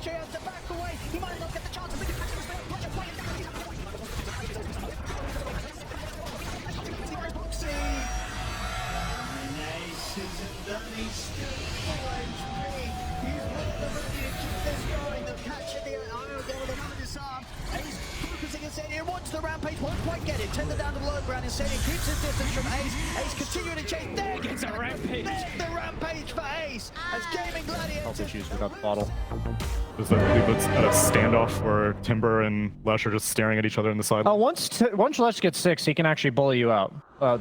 pressure, he has to back away. He might not get the chance to make it back to the spell. Ace isn't done, he's still full HP. He's one of the ready to keep this going. They'll catch it there. Oh, there with another disarm. Ace focusing Insania, wants the rampage, won't quite get it. Tender down to the low ground. Insania keeps his distance from Ace. Ace continuing to chase. There gets a rampage. There's the rampage for Ace as Gaming Gladiators. Health issues without the bottle. Is that really at a standoff where Timber and Lesh are just staring at each other in the side? Once Lesh gets 6, he can actually bully you out.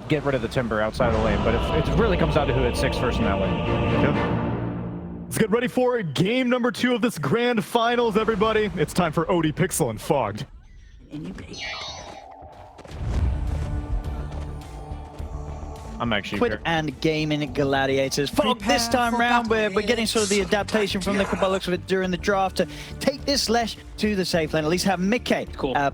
Get rid of the Timber outside of the lane, but it really comes down to who hits 6 first in that lane. Yeah. Let's get ready for game number 2 of this grand finals, everybody. It's time for OD Pixel and Fogged. I'm actually Quid and Gaming Gladiators. Fog this time round, we're getting sort of the adaptation from Liquid by the looks of it during the draft to take this Lesh to the safe lane, at least have Mickey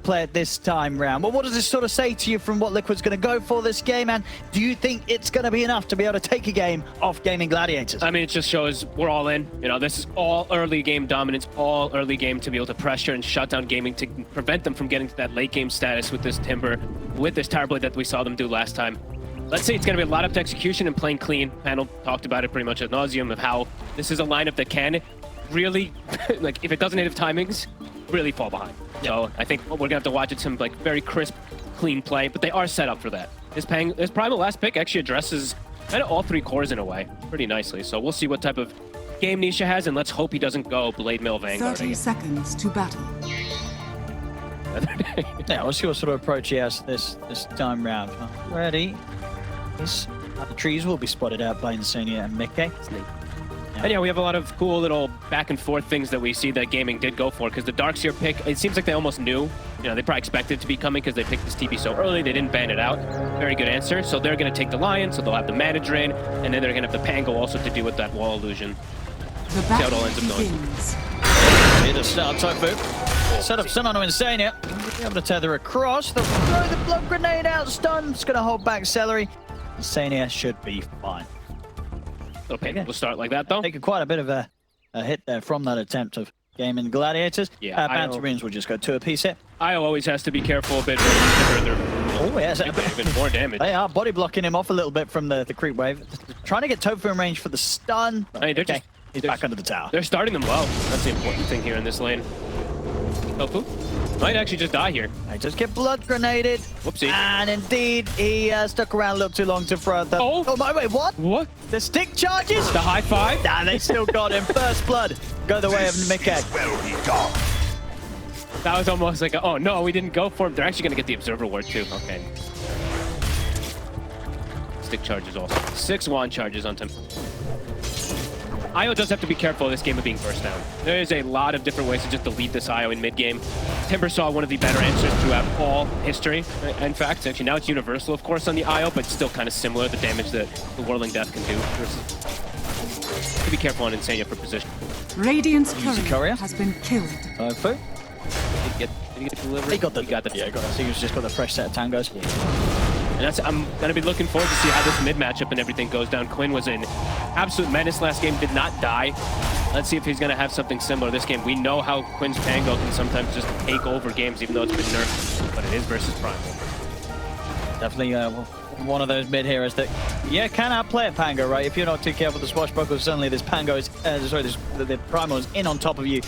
play it this time round. Well, what does this sort of say to you from what Liquid's going to go for this game, and do you think it's going to be enough to be able to take a game off Gaming Gladiators? I mean, it just shows we're all in. You know, this is all early game dominance, all early game to be able to pressure and shut down Gaming to prevent them from getting to that late game status with this Timber, with this Tower Blade that we saw them do last time. Let's say it's going to be a lot of execution and playing clean. Panel talked about it pretty much ad nauseum of how this is a lineup that can really, like, if it doesn't hit timings, really fall behind. Yep. So I think we're going to have to watch it some like very crisp, clean play, but they are set up for that. This Primal last pick actually addresses kind of all 3 cores in a way pretty nicely. So we'll see what type of game Nisha has, and let's hope he doesn't go Blade Mill Vanguard. 30 seconds to battle. Yeah, we'll see what sort of approach he has this time round. Ready? The trees will be spotted out by Insania and Mickey. And yeah, we have a lot of cool little back and forth things that we see that Gaming did go for, because the Darkseer pick, it seems like they almost knew. You know, they probably expected it to be coming because they picked this TP so early, they didn't ban it out. Very good answer. So they're going to take the Lion, so they'll have the Mana Drain, and then they're going to have the Pango also to deal with that Wall Illusion. The See how it all ends up going. Here to start Tofu. Set up stun on Insania. Be able to tether across. They'll throw the blood grenade out. Stun's going to hold back Celery. Insania should be fine. Okay, we'll start like that though. Taking quite a bit of a hit there from that attempt of Gaming Gladiators. Yeah, Pantarines will just go 2 apiece here. IO always has to be careful a bit further. Oh, yes. Even more damage. They are body blocking him off a little bit from the creep wave. Trying to get Tofu in range for the stun. I mean, He's back under the tower. They're starting them well. That's the important thing here in this lane. Tofu might actually just die here. They just get blood grenaded. Whoopsie. And indeed, he stuck around a little too long to throw the... Oh my, wait, what? What? The stick charges? The high five? Nah, they still got him. First blood. Go the way of Mickey. That was almost like, oh no, we didn't go for him. They're actually going to get the Observer Ward too. Okay. Stick charges also. 6 wand charges on him. IO does have to be careful of this game of being burst down. There is a lot of different ways to just delete this IO in mid-game. Timbersaw, one of the better answers throughout all history. In fact, actually now it's universal, of course, on the IO, but still kind of similar, the damage that the Whirling Death can do. To be careful on Insania for position. Radiant's courier courier has been killed. Tofu. Did he get delivered? He got the... Yeah, he got it. So he's just got the fresh set of tangos. And I'm going to be looking forward to see how this mid matchup and everything goes down. Quinn was an absolute menace last game, did not die. Let's see if he's going to have something similar this game. We know how Quinn's Pango can sometimes just take over games, even though it's been nerfed, but it is versus Primal. Definitely one of those mid heroes that, yeah, can outplay a Pango, right? If you're not too careful with the swashbuckles, suddenly this Pango is, the Primal is in on top of you.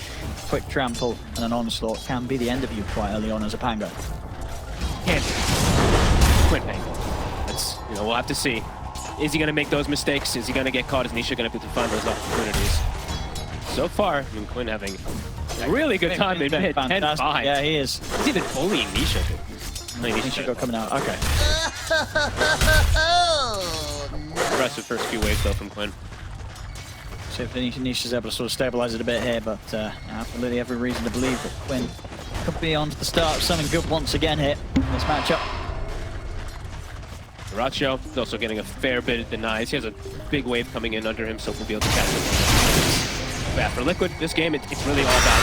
Quick trample and an onslaught can be the end of you quite early on as a Pango. Quinn Pango. That's, you know, we'll have to see. Is he going to make those mistakes? Is he going to get caught? Is Nisha going to find those opportunities? So far, I mean, Quinn having a really good time in mid. 10-5. Yeah, he is. He's even bullying Nisha. Nisha got coming out. Okay. Impressive first few waves, though, from Quinn. See if Nisha's able to sort of stabilize it a bit here, but absolutely every reason to believe that Quinn could be on to the start of something good once again here in this matchup. Racho is also getting a fair bit of denies. He has a big wave coming in under him, so we'll be able to catch him. Yeah, for Liquid, this game, it's really all about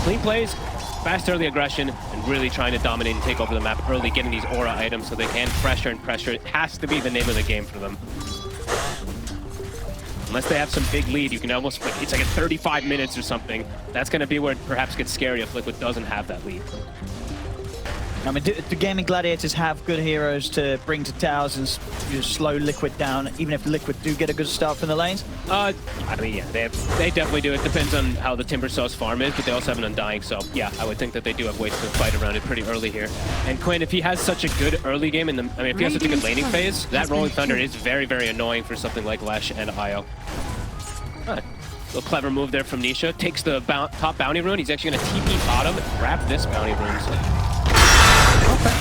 clean plays, fast early aggression, and really trying to dominate and take over the map early, getting these aura items so they can pressure and pressure. It has to be the name of the game for them. Unless they have some big lead, you can almost, like, it's like at 35 minutes or something. That's going to be where it perhaps gets scary if Liquid doesn't have that lead. I mean, do Gaming Gladiators have good heroes to bring to towers and just slow Liquid down, even if Liquid do get a good start from the lanes? I mean, yeah, they definitely do. It depends on how the timbersaws farm is, but they also have an Undying, so yeah, I would think that they do have ways to fight around it pretty early here. And Quinn, if he has such a good early game, if he has such a good laning phase, that Rolling Thunder is very, very annoying for something like Lesh and Io. A little clever move there from Nisha. Takes the top bounty rune. He's actually going to TP bottom and grab this bounty rune. So.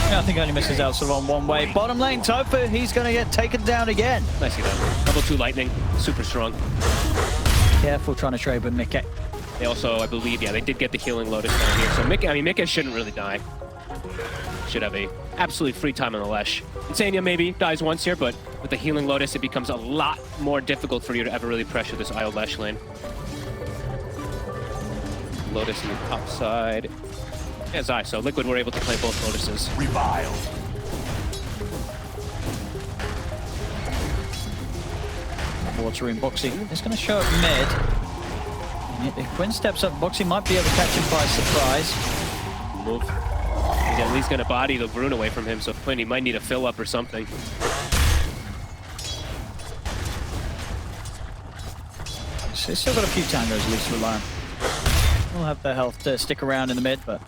Yeah, I think he only misses out sort of on one way. Bottom lane, Tofu, he's going to get taken down again. Nicely done. Level 2 lightning, super strong. Careful trying to trade with Mickey. They also, I believe, yeah, they did get the healing Lotus down here. So Mickey shouldn't really die. Should have a absolutely free time on the Lesh. Insania maybe dies once here, but with the healing Lotus, it becomes a lot more difficult for you to ever really pressure this Io Lesh lane. Lotus in the top side. Yeah, Zai, so Liquid were able to play both Lotuses. Reviled. Water in Boxy. It's going to show up mid. If Quinn steps up, Boxy might be able to catch him by surprise. Move. He's at least going to body the rune away from him, so Quinn, he might need a fill up or something. So he's still got a few tangos at least to rely on. We'll have the health to stick around in the mid, but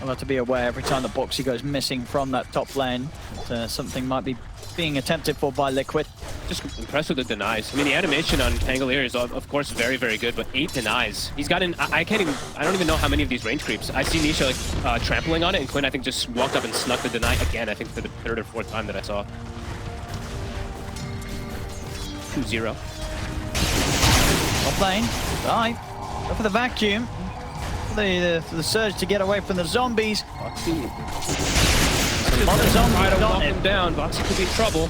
we'll have to be aware every time the Boxy goes missing from that top lane that something might be being attempted for by Liquid. Just impressed with the denies. I mean, the animation on Tangolier is of course very, very good, but 8 denies. He's got I don't even know how many of these range creeps. I see Nisha like trampling on it, and Quinn I think just walked up and snuck the deny again. I think for the 3rd or 4th time that I saw. 2-0. Top lane, die. Go for the vacuum. The surge to get away from the zombies. Boxy. A lot of zombies Try to on walk him. him down. Boxy could be in trouble.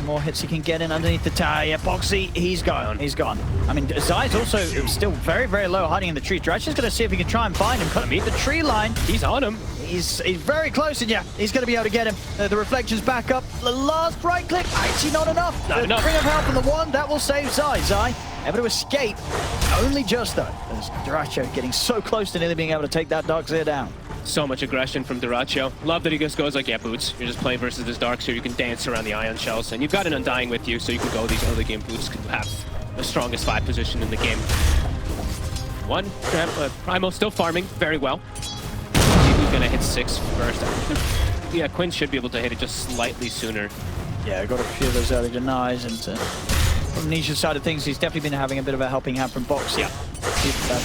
More hits he can get in underneath the tower. Yeah, Boxy, he's gone. He's gone. I mean, Zai's also still very, very low, hiding in the tree. Dratch is going to see if he can try and find him. Couldn't meet the tree line. He's on him. He's very close, and yeah, he's going to be able to get him. The reflections back up. The last right click, actually not enough. Not enough. Bring up help from the one, that will save Zai. Zai able to escape, only just though. As Duracho getting so close to nearly being able to take that Darkseer down. So much aggression from Duracho. Love that he just goes like, yeah, Boots, you're just playing versus this Darkseer. You can dance around the Ion Shells, and you've got an Undying with you, so you can go these early game Boots could have the strongest 5 position in the game. One, Primo still farming very well. He's gonna hit 6 first. Yeah, Quinn should be able to hit it just slightly sooner. Yeah, got a few of those early denies, and from Nisha's side of things, he's definitely been having a bit of a helping hand from Boxy. Yeah.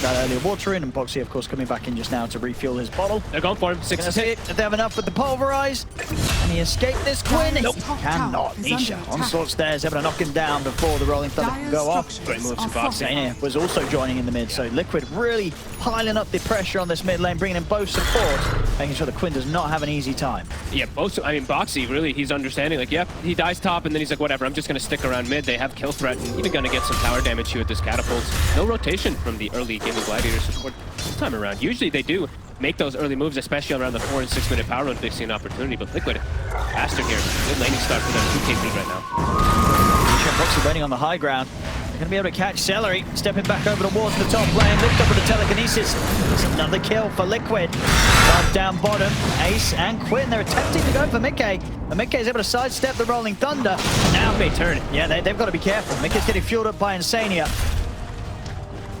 That earlier water in, and Boxy, of course, coming back in just now to refuel his bottle. They're going for him. 6 Gonna see if they have enough with the pulverize. Can he escape this, Quinn? Nope. Cannot. Nisha onslaught stairs, able to knock him down before the rolling thunder can go off. Great moves from Boxy. Zania was also joining in the mid, so Liquid really piling up the pressure on this mid lane, bringing in both supports, making sure that Quinn does not have an easy time. Yeah, Boxy, really, he's understanding, like, yeah, he dies top, and then he's like, whatever, I'm just going to stick around mid. They have kill threat, and even going to get some tower damage here with this catapult. No rotation from the early Gaming Gladiator support this time around. Usually they do make those early moves, especially around the 4 and 6 minute power run if they see an opportunity, but Liquid faster here. Good laning start for them. 2k lead right now. Nisha and Boxy waiting on the high ground. They're going to be able to catch Celery, stepping back over towards the top lane, lift up with the telekinesis. It's another kill for Liquid. Down bottom, Ace and Quinn, they're attempting to go for Mickey. And Mickey is able to sidestep the Rolling Thunder. Now they turn it. Yeah, they've got to be careful. Mickey's getting fueled up by Insania.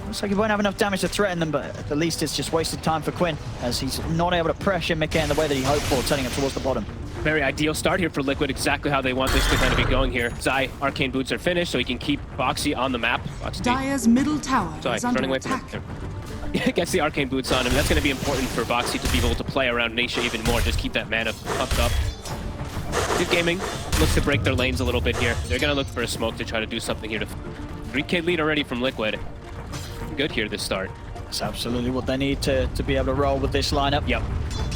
Looks like he won't have enough damage to threaten them, but at the least it's just wasted time for Quinn, as he's not able to pressure Mickey in the way that he hoped for, turning it towards the bottom. Very ideal start here for Liquid, exactly how they want this to kind of be going here. Zai, Arcane Boots are finished, so he can keep Boxy on the map. Boxy, Dire's middle tower sorry, is under running away from attack. him. Gets the Arcane Boots on him. That's going to be important for Boxy to be able to play around Nisha even more, just keep that mana pumped up. Good Gaming looks to break their lanes a little bit here. They're going to look for a smoke to try to do something here. 3k lead already from Liquid. Good here this start. That's absolutely what they need to be able to roll with this lineup. Yep.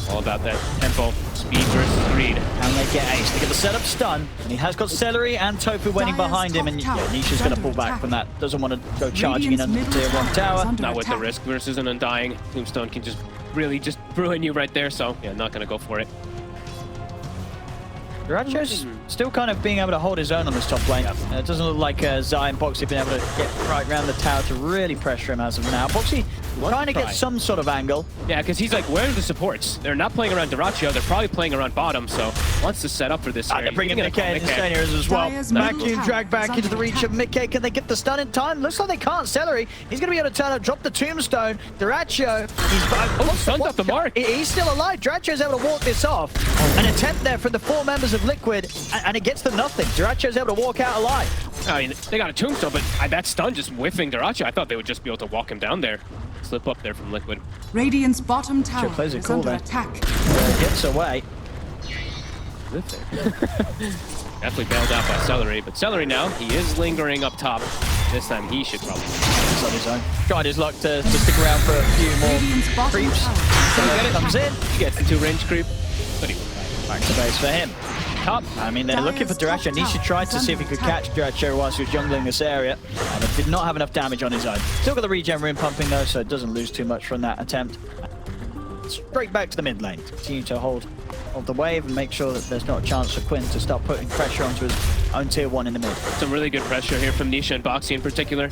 All about that tempo, speed versus greed. And they get Ace. They get the setup stun, and he has got Celery and Tofu waiting behind him, and yeah, Nisha's going to pull back from that. Doesn't want to go charging in under the tier 1 tower. Not with the risk versus an Undying. Tombstone can just really just ruin you right there, so yeah, not going to go for it. Duraccio's still kind of being able to hold his own on this top lane. It doesn't look like Zai and Boxy have been able to get right around the tower to really pressure him as of now. Boxy trying to get some sort of angle. Yeah, because he's like, where are the supports? They're not playing around Duraccio. They're probably playing around bottom, so wants to set up for this. They're bringing Mickey and Staniers as well. Vacuum drag back into the reach of Mickey. Can they get the stun in time? Looks like they can't. Celery, he's going to be able to turn up, drop the tombstone. Duraccio, he's stunned off the mark. He's still alive. Duraccio's able to walk this off. An attempt there from the 4 members of Liquid, and it gets them nothing. Duraccio's able to walk out alive. I mean, they got a tombstone, but that stun just whiffing Duraccio. I thought they would just be able to walk him down there. Slip up there from Liquid. Radiant's bottom tower plays it is cool under there. attack. Gets away. Definitely bailed out by Celery, but Celery now, he is lingering up top. This time he should probably He's on his own. Tried his luck to stick around for a few more Radiant's bottom creeps. tower. Comes in. He gets the 2 range creep, but he Back to base for him. Top. I mean, they're looking for Duraccio. Nisha tried to see if he could catch Duraccio whilst he was jungling this area, but did not have enough damage on his own. Still got the regen rune pumping though, so it doesn't lose too much from that attempt. Straight back to the mid lane. Continue to hold the wave and make sure that there's not a chance for Quinn to start putting pressure onto his own tier 1 in the mid. some really good pressure here from Nisha and Boxy in particular.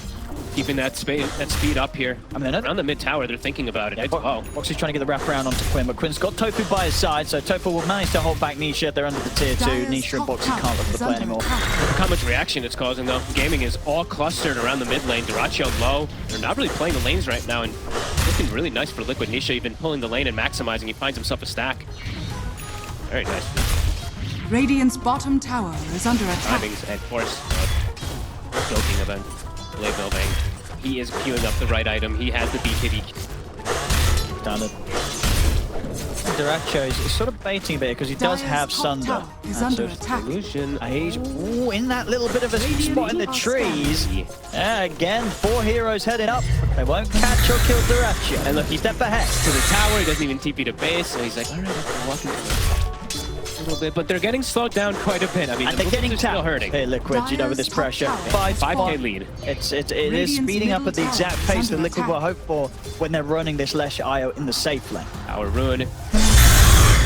Keeping that speed up here. I mean, around the mid tower, they're thinking about it. Boxy's trying to get the wraparound onto Quinn, but Quinn's got Tofu by his side, so Tofu will manage to hold back Nisha. They're under the tier 2. Nisha and Boxy can't look at the play anymore. Look how much reaction it's causing though. Gaming is all clustered around the mid lane. Duraccio low. They're not really playing the lanes right now, and looking really nice for Liquid. Nisha even pulling the lane and maximizing. He finds himself a stack. Very nice. Radiant's bottom tower is under attack. Timings and force. Joking event. Blade Milbang. He is queuing up the right item. He has the BKB. Done it. Duraccio is sort of baiting a bit because he does have Sunder. Is under attack. Illusion. He's in that little bit of a spot in the trees. Again, 4 heroes heading up. They won't catch or kill Duraccio. And look, he's step ahead To the tower. He doesn't even TP to base. So he's like, all right, I'm walking a little bit, but they're getting slowed down quite a bit. I mean, and the they're getting still tapped. hurting. Hey, Liquid, you know, with this pressure. 5k lead. It is speeding up at the exact pace that Liquid will hope for when they're running this Lesh IO in the safe lane. Our Ruin.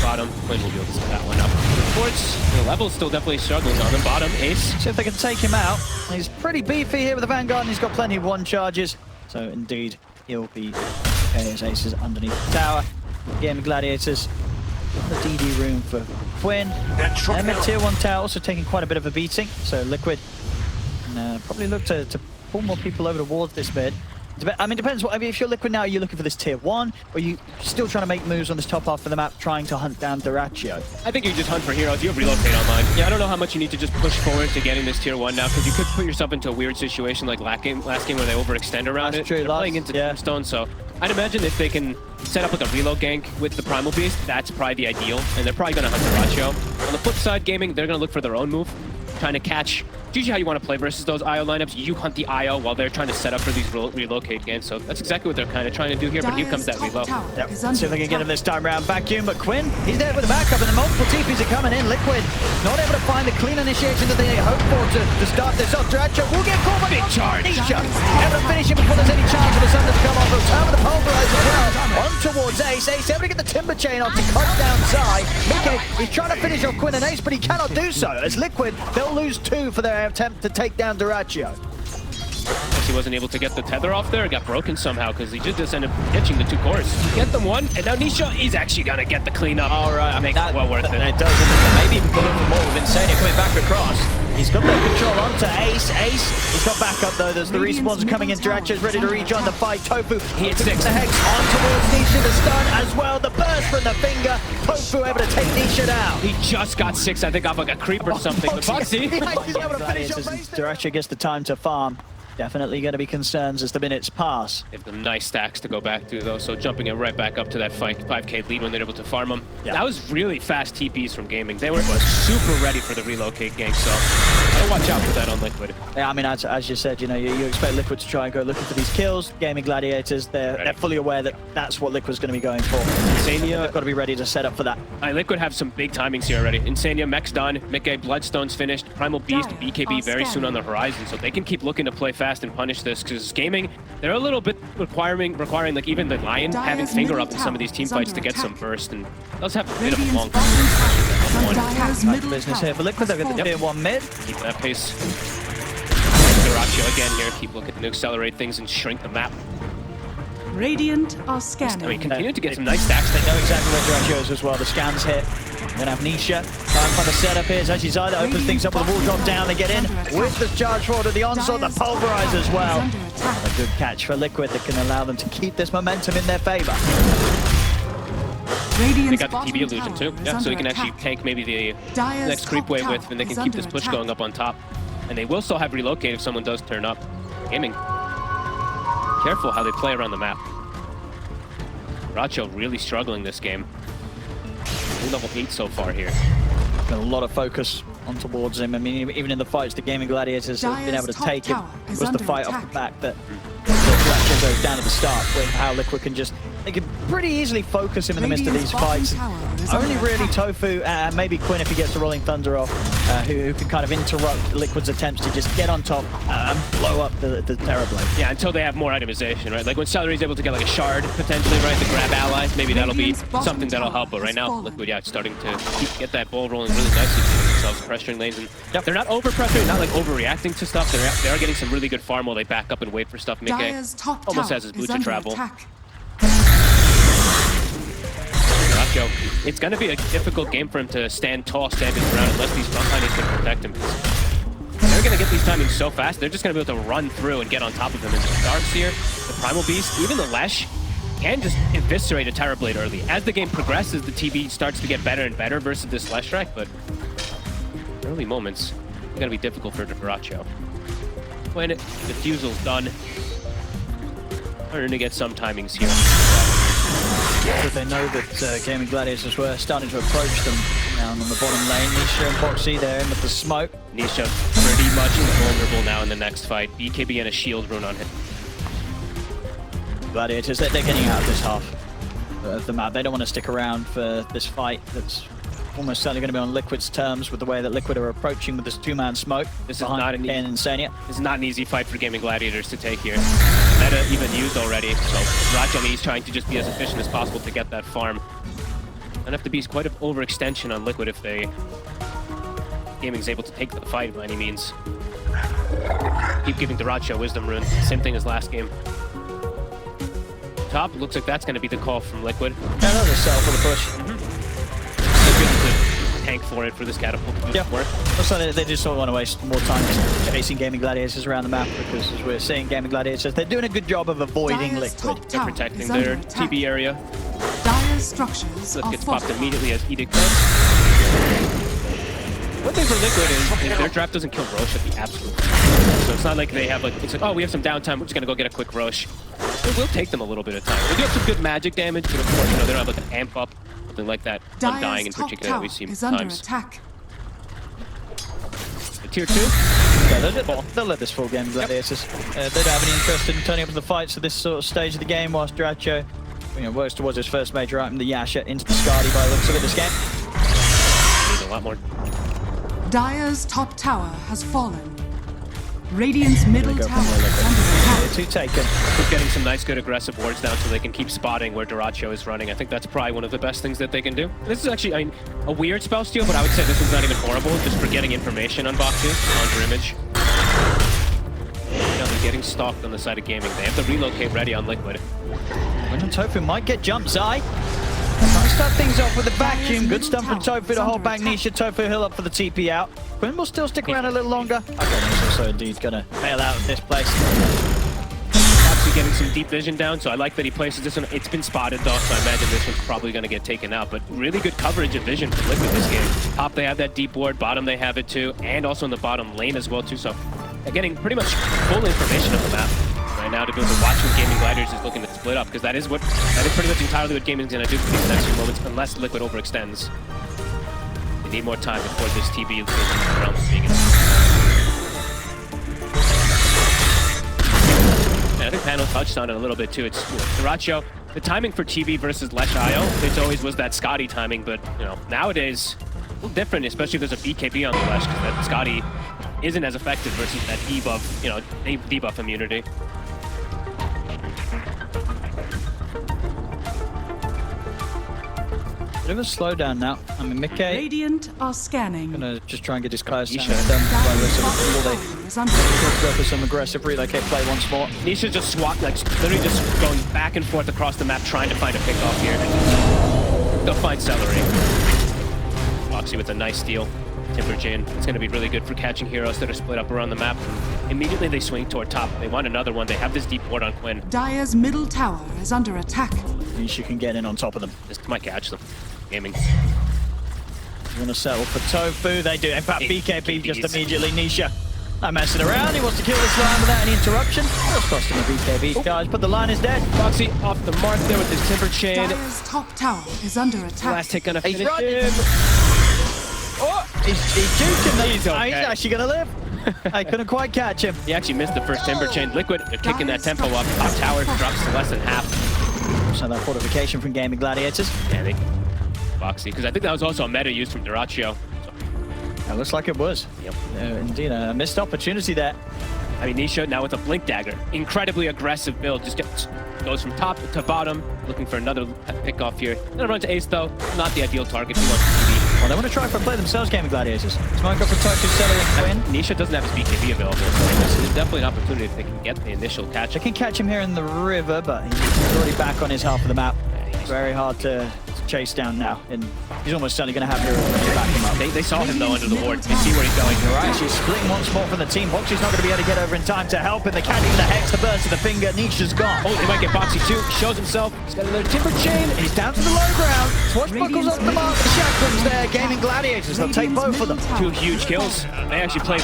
Bottom. Quinn will be able to set that one up. Reports. The level's still definitely struggling on them. Bottom. Ace. See if they can take him out. He's pretty beefy here with the Vanguard, and he's got plenty of 1 charges. So indeed, he'll be okay as Ace is underneath the tower. Game of Gladiators. The DD room for Quinn. And the tier 1 tower also taking quite a bit of a beating. So Liquid can probably look to pull more people over towards this mid. I mean, depends. I mean, if you're Liquid now, are you looking for this tier 1? Or are you still trying to make moves on this top half of the map, trying to hunt down Duraccio? I think you just hunt for heroes. You have relocate online. Yeah, I don't know how much you need to just push forward to getting this tier 1 now, because you could put yourself into a weird situation like last game where they overextend around That's it. true. They're playing into Tombstone, so I'd imagine if they can set up like a reload gank with the Primal Beast, that's probably the ideal, and they're probably going to hunt Duraccio. On the flip side, Gaming, they're going to look for their own move, trying to catch. It's usually how you want to play versus those IO lineups. You hunt the IO while they're trying to set up for these relocate games. So that's exactly what they're kind of trying to do here, but here comes that reload. Yep. See if they can get him this time round. Vacuum, but Quinn, he's there with the backup, and the multiple TPs are coming in. Liquid not able to find the clean initiation that they hoped for to start this off. Duraccio will get caught by Big charge. Nisha able to finish him before there's any chance for the Sunder to come off. He'll turn with the pulverize as well. On towards Ace. Ace able to get the timber chain off to cut down Zai. Mickey, he's trying to finish off Quinn and Ace, but he cannot do so. As Liquid, they'll lose 2 for their attempt to take down Duraccio. He wasn't able to get the tether off there. It got broken somehow because he just ended up hitching the 2 cores. Get them 1, and now Nisha, he's actually going to get the cleanup. All right, Makes it well worth it. It does. Maybe even put in more with Insania coming back across. He's got the control onto Ace. Ace, he's got backup though. There's the respawns coming in. Duraccio's ready to rejoin the fight. Tofu, he hit 6. The Hex on towards Nisha. The stun as well. The burst from the finger. Tofu able to take Nisha down. He just got 6, I think, off like a creep or something. But Boxy. He's able to finish off Ace. Duraccio gets the time to farm. Definitely going to be concerns as the minutes pass. They have them nice stacks to go back to, though, so jumping it right back up to that 5k lead when they're able to farm them. Yeah. That was really fast TPs from Gaming. They were super ready for the relocate gank, so gotta watch out for that on Liquid. Yeah, I mean, as you said, you know, you expect Liquid to try and go looking for these kills. Gaming Gladiators, they're fully aware that that's what Liquid's going to be going for. Insania, they've got to be ready to set up for that. Liquid have some big timings here already. Insania, mech's done, Mickey, Bloodstone's finished, Primal Beast, BKB very soon on the horizon, so they can keep looking to play fast and punish this, because Gaming, they're a little bit requiring like even the Lion having finger up in some of these team fights to get some burst, and does have a bit of a long down one. Dire's Back middle business here for tower Liquid. They've has got the tier fallen. 1 mid. Keep that pace. Dyrachyo again here. Keep looking to accelerate things and shrink the map. Radiant are I scanning. mean, continue to get some nice stacks. They know exactly where Dyrachyo is as well. The scans hit. Then have Nisha. Time for the setup here. It's actually Zyda opens things up with the wall drop down. They get in with the charge forward to the onslaught. The pulverize as well. Under attack. A good catch for Liquid that can allow them to keep this momentum in their favor. They Radiant's got the bottom TB illusion tower too. is Yeah, so under they can actually attack. tank maybe the Dire's next creep top wave tower with, and they can is keep this under push attack. going up on top. And they will still have relocate if someone does turn up. Gaming. Careful how they play around the map. Racho really struggling this game. Only level 8 so far here. A lot of focus on towards him. I mean, even in the fights, the Gaming Gladiators have been able to Dire's take it. top tower It is was the under fight off the attack. back that Dyrachyo goes down at the start with how Liquid can just, they can pretty easily focus him in the midst of Radiant's these bottom fights. tower is Only under really attack. Tofu and maybe Quinn if he gets the Rolling Thunder off, who can kind of interrupt Liquid's attempts to just get on top and blow up the Terrorblade. Yeah, until they have more itemization, right? Like when Celery's able to get like a shard potentially, right, to grab allies, maybe that'll be Radiant's bottom something that'll tower help. But right has now, fallen. Liquid, yeah, it's starting to get that ball rolling really nicely for themselves, pressuring lanes. And they're not over pressuring, not like overreacting to stuff. They are getting some really good farm while they back up and wait for stuff. Mickey Dire's top almost tower has his is boot to under travel. attack. Racho, it's going to be a difficult game for him to stand tall, stand his ground, unless these frontliners can protect him. They're going to get these timings so fast, they're just going to be able to run through and get on top of him. And the Darkseer, the Primal Beast, even the Lesh, can just eviscerate a Terrorblade early. As the game progresses, the TB starts to get better and better versus this Lesh track, but early moments are going to be difficult for Dyrachyo. When Diffusal's done, starting to get some timings here. But they know that Gaming Gladiators were starting to approach them down on the bottom lane. Nisha and Boxy there in with the smoke. Nisha pretty much invulnerable now in the next fight. BKB and a shield rune on him. Gladiators, they're getting out of this half of the map. They don't want to stick around for this fight that's almost certainly going to be on Liquid's terms with the way that Liquid are approaching with this two-man smoke. This is behind not an Kane and Insania. This is not an easy fight for Gaming Gladiators to take here. Meta even used already, so Racho is trying to just be as efficient as possible to get that farm. And have to be quite an overextension on Liquid if Gaming's able to take the fight by any means. Keep giving Dyrachyo Wisdom Rune. Same thing as last game. Top, looks like that's going to be the call from Liquid. Yeah, another sell for the push. They're good to tank for it for this catapult to do Yeah. some work. Looks like they just don't want to waste more time just chasing Gaming Gladiators around the map, because as we're seeing Gaming Gladiators, they're doing a good job of avoiding Dire's Liquid. top They're tower protecting is under their attack. TB area. Dire's structures Flip are gets popped fortified. immediately as Edict does. One thing for Liquid is their draft doesn't kill Roche at the absolute. So it's not like they have like, it's like, oh, we have some downtime, we're just gonna go get a quick Roche. It will take them a little bit of time. They do have some good magic damage, but of course, you know, they don't have like an amp up, something like that. Undying Dire's in top particular that tower we've seen is under times. attack. But tier 2, Yeah, they'll let this full Gaming Gladiators. They don't have any interest in turning up the fights at this sort of stage of the game, whilst Dyrachyo, you know, works towards his first major item, the Yasha, into the Skadi by the looks of it this game. need a lot more. Dire's top tower has fallen. Radiant's middle go tower for more is under attack. Two taken. Keep getting some nice, good aggressive wards down so they can keep spotting where Dyrachyo is running. I think that's probably one of the best things that they can do. This is actually, I mean, a weird spell steal, but I would say this one's not even horrible, just for getting information on Boxy, on your image. Now they're getting stalked on the side of Gaming. They have the relocate ready on Liquid. When Tofu might get jumped, Zai. Trying to start things off with the vacuum. Good stuff from Tofu to hold back Nisha. Tofu he'll up for the TP out. Quinn will still stick around a little longer. Okay, he's also indeed gonna bail out of this place. Actually getting some deep vision down, so I like that he places this one. It's been spotted though, so I imagine this one's probably going to get taken out, but really good coverage of vision for Liquid this game. Top, they have that deep ward, bottom they have it too, and also in the bottom lane as well too, so they're getting pretty much full information of the map right now to be able to watch when Gaming Gladiators is looking to split up, because that is pretty much entirely what Gaming's going to do for these next few moments, unless Liquid overextends. They need more time before this TB round begins. And I think Panel touched on it a little bit too. It's, you know, Dyrachyo, the timing for TB versus Lesh IO, it always was that Skadi timing, but you know, nowadays a little different, especially if there's a BKB on the Lesh, because that Skadi isn't as effective versus that debuff, you know, debuff immunity. Bit of a slowdown now. I mean, Mickey Radiant are scanning. gonna just try and get his close down. Nisha. Before Is under they go for some aggressive relocate play once more. Nisha just swat, like literally just going back and forth across the map, trying to find a pickoff here. They'll find Celery. Foxy with a nice steal. Timber Jin. It's going to be really good for catching heroes that are split up around the map. Immediately they swing toward top. They want another one. They have this deep ward on Quinn. Dire's middle tower is under attack. Nisha can get in on top of them. This might catch them. Gaming. You want to settle for Tofu? They do. In fact, BKB just immediately. Nisha not messing around. He wants to kill this line without any interruption. That's cost him a BKB, guys, but the line is dead. Foxy off the mark there with his Timber Chain. Dire's top tower is under attack. Last hit gonna He's finish running. him. Oh, he's juking them. He's okay. He's actually going to live. I couldn't quite catch him. He actually missed the first Timber Chain. Liquid, they're kicking that tempo up. Top tower drops to less than half. So that fortification from Gaming Gladiators. Yeah, they... Foxy, because I think that was also a meta used from Duraccio. So, That looks like it was. yep. Indeed, a missed opportunity there. I mean, Nisha now with a Blink Dagger. Incredibly aggressive build. Just goes from top to bottom, looking for another pick-off here. Gonna run to Ace, though. Not the ideal target he wants to be. Well, they want to try for play themselves, Gaming Gladiators. Smoke up for Tofu, Celery, and Quinn. Nisha doesn't have his BKB available, so this is definitely an opportunity if they can get the initial catch. They can catch him here in the river, but he's already back on his half of the map. Yeah, he's- Very hard to chase down now, and he's almost certainly going to have heroes to back him up. They saw him, though, under the ward. They see where he's going. All right, she's splitting once more from the team. Boxy's not going to be able to get over in time to help him. They can't even the Hex, the burst of the finger. Nisha's gone. Oh, they might get Boxy, too. He shows himself. He's got another Timber Chain. He's down to the low ground. Swashbuckles off the mark. The Shackles there. Gaming Gladiators. They'll take both of them. Two huge kills. They actually played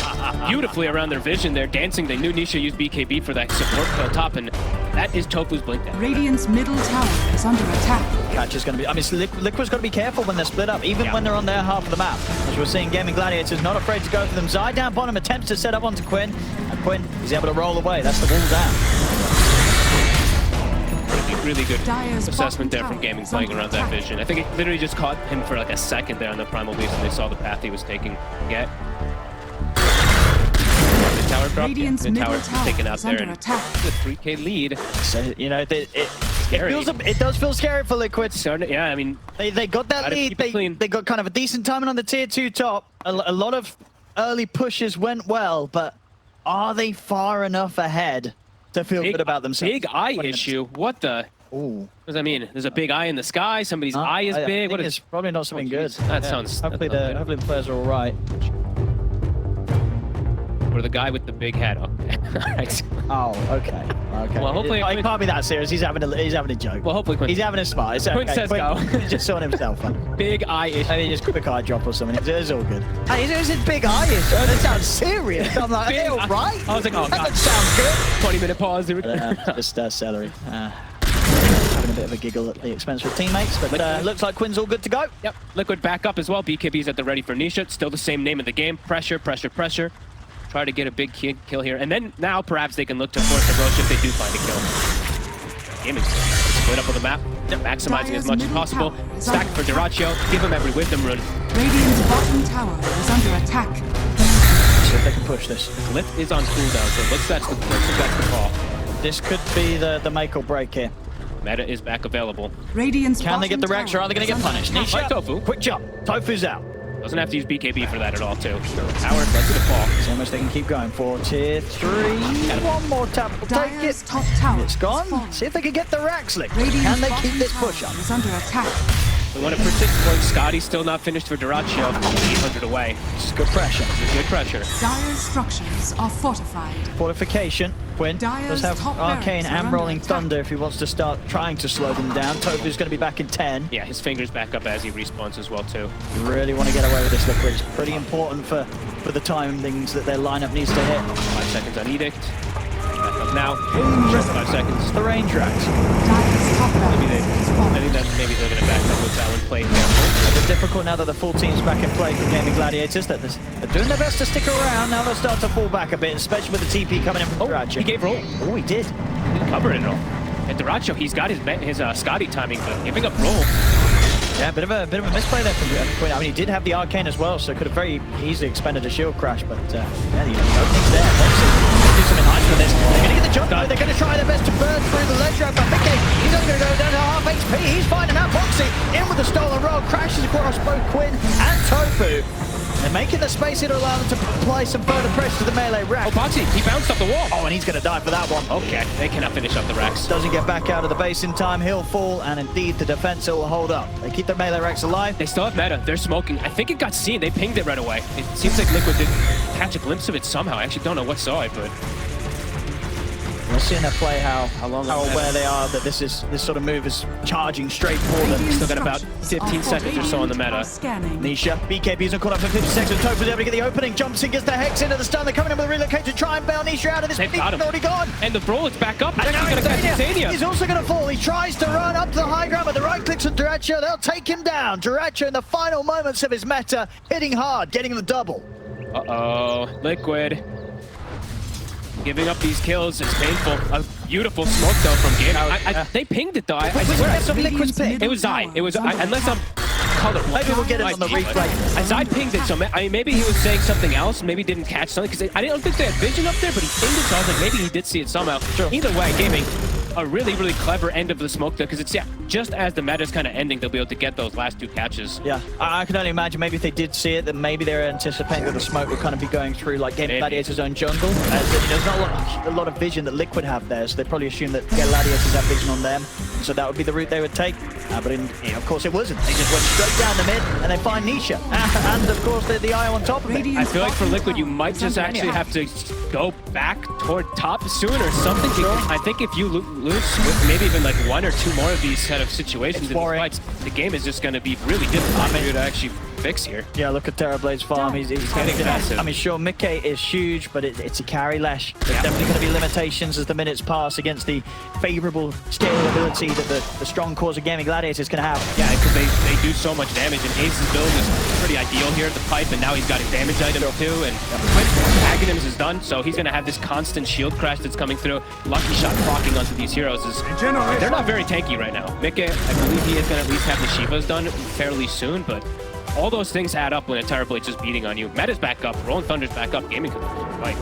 beautifully around their vision. They're dancing. They knew Nisha used BKB for that support kill top, and that is Tofu's Blink Dagger. Radiant's middle tower is under attack. Catch is going to be... I mean, Liquid's got to be careful when they're split up, even Yeah. when they're on their half of the map. As we're seeing, Gaming Gladiators not afraid to go for them. Zai down bottom attempts to set up onto Quinn, and Quinn is able to roll away. That's the wall down. Really good Dire's assessment there bottom from tower Gaming is playing under around that attack. vision. I think it literally just caught him for like a second there on the Primal Beast, and they saw the path he was taking. Get. The tower drop. Radiant's The middle tower tower taken out is there. under And attack. the 3K lead. So, you know, it Scary. does feel scary for Liquid. Starting, yeah, I mean, They got that Gotta lead. keep it clean. They got kind of a decent timing on the tier 2 top. A lot of early pushes went well, but are they far enough ahead to feel good about themselves? Big eye 20 minutes. issue. What the? Ooh. What does that mean? There's a big eye in the sky. Somebody's eye is I big. think What it's is? probably not something good. geez. That sounds- Hopefully, that sounds good. hopefully the players are all right. Or the guy with the big head. Okay. All right. Oh, okay. Okay. Well, hopefully- it can't be that serious. He's having a joke. Well, hopefully Quinn- he's having a smile. It's Quinn okay. says go. He's just on himself. Big eye issue. Maybe just quick eye drop or something. It's all good. Hey, is it big eye issue? That sounds serious. I'm like, are they all right? I was like, oh That god. doesn't sound good. 20-minute pause. Here we go. Just Celery. Having a bit of a giggle at the expense of teammates, but looks like Quinn's all good to go. Yep. Liquid back up as well. BKB's at the ready for Nisha. Still the same name of the game. Pressure, pressure, pressure. Try to get a big kill here. And then now perhaps they can look to force the Roche if they do find a kill. Game is split up on the map. Maximizing as much as possible. Stack for Duraccio. Give him every wisdom rune. Radiant's bottom tower is under attack. See if they can push this. Lift is on cooldown, so looks like that's the call. This could be the make or break here. Meta is back available. Radiant's Can they get the Rex or are they going to get punished? Nisha, Right, Tofu. quick jump. Tofu's out. Doesn't have to use BKB for that at all, too. Tower, let's get a fall. See how much they can keep going for. Tier 3. One more tap. We'll take Dire's it. top tower It's is gone. falling. See if they can get the Rex lick. Radiant's Can they bottom keep this tower push up? is under attack. We want to persist for Scotty's still not finished for Duraccio. 800 away. It's good pressure. Good pressure. Dire's structures are fortified. Fortification. Quinn Dire's does have top Arcane barracks are and under Rolling attack. Thunder if he wants to start trying to slow them down. Tofu's going to be back in 10. Yeah, his finger's back up as he respawns as well, too. You really want to get away with this, Liquid. It's pretty important for the timings that their lineup needs to hit. 5 seconds on Edict. Back up now. Just 5 seconds. The range racks. Dire's top Maybe barracks is I falling. think that maybe they're going to back up with that one. Play careful. A bit difficult now that the full team's back in play for Gaming Gladiators. They're doing their best to stick around. Now they'll start to fall back a bit, especially with the TP coming in from Duraccio. He gave roll. Oh, he did. Didn't cover it at all. At Duraccio, he's got his Scotty timing, but giving up roll. Yeah, bit of a misplay there from Quinn. I mean, he did have the Arcane as well, so could have very easily expended a shield crash, but yeah, the opening's there. Foxy do something nice with this. They're going to get the jump, though. They're going to try their best to burn through the ledge drop, but Mickey, he's only going to go down to half HP. He's finding out Foxy Boxy in with the stolen roll, crashes across both Quinn and Tofu. They're making the space here to allow them to apply some further pressure to the melee rack. Oh, Boxy, he bounced off the wall. Oh, and he's going to die for that one. Okay, they cannot finish up the racks. Doesn't get back out of the base in time. He'll fall, and indeed the defense will hold up. They keep their melee racks alive. They still have meta. They're smoking. I think it got seen. They pinged it right away. It seems like Liquid did catch a glimpse of it somehow. I actually don't know what saw it, but We're seeing their play how long aware they are that this sort of move is charging straight for them. still got about 15 seconds or so on the meta. Scanning. Nisha, BKB's not caught up for 50 seconds. Tofu's able to get the opening. Jumps in, gets the Hex into the stun. They're coming in with a relocate to try and bail Nisha out of this. They've got him. Already gone. And the Brawl is back up. And He's now actually going to catch Insania. Insania. He's also going to fall. He tries to run up to the high ground, but the right clicks on Duracho. They'll take him down. Duracho in the final moments of his meta, hitting hard, getting the double. Uh-oh. Liquid. Giving up these kills is painful. A beautiful smoke, though, from Gaming. They pinged it, though. I swear. Rest of Liquid's pick. It was Zai. It was unless I'm colorblind. Maybe we'll get it on the replay. Zai pinged it, so I mean, maybe he was saying something else. Maybe didn't catch something because I don't think they had vision up there, but he pinged it, so I was like, maybe he did see it somehow. Sure. Either way, Gaming, a really, really clever end of the smoke there because it's just as the meta's kind of ending, they'll be able to get those last two catches. Yeah, I can only imagine maybe if they did see it, that maybe they're anticipating that the smoke would kind of be going through like Game Gladiator's own jungle. As there's not a lot of vision that Liquid have there, so they probably assume that Gladiators have vision on them. So that would be the route they would take. But of course it wasn't. They just went straight down the mid and they find Nisha. And of course the Eye on top of it. I feel like for Liquid, you might just actually have to go back toward top soon or something. I think if you lose with maybe even like one or two more of these kind of situations in these fights, the game is just going to be really difficult for you to actually fix here. Yeah, look at Terrorblade's farm. He's getting massive. I mean, sure, Mickey is huge, but it's a carry lash. There's definitely going to be limitations as the minutes pass against the favorable scalability that the strong cores of Gaming Gladiators can have. Yeah, because they do so much damage, and Ace's build is pretty ideal here at the pipe, and now he's got a damage item too, and Aghanim's is done, so he's going to have this constant shield crash that's coming through. Lucky shot blocking onto these heroes is... They're not very tanky right now. Mickey, I believe he is going to at least have the Shivas done fairly soon, but all those things add up when a Terrorblade's just beating on you. Meta's back up, Rolling Thunder's back up, Gaming could fight.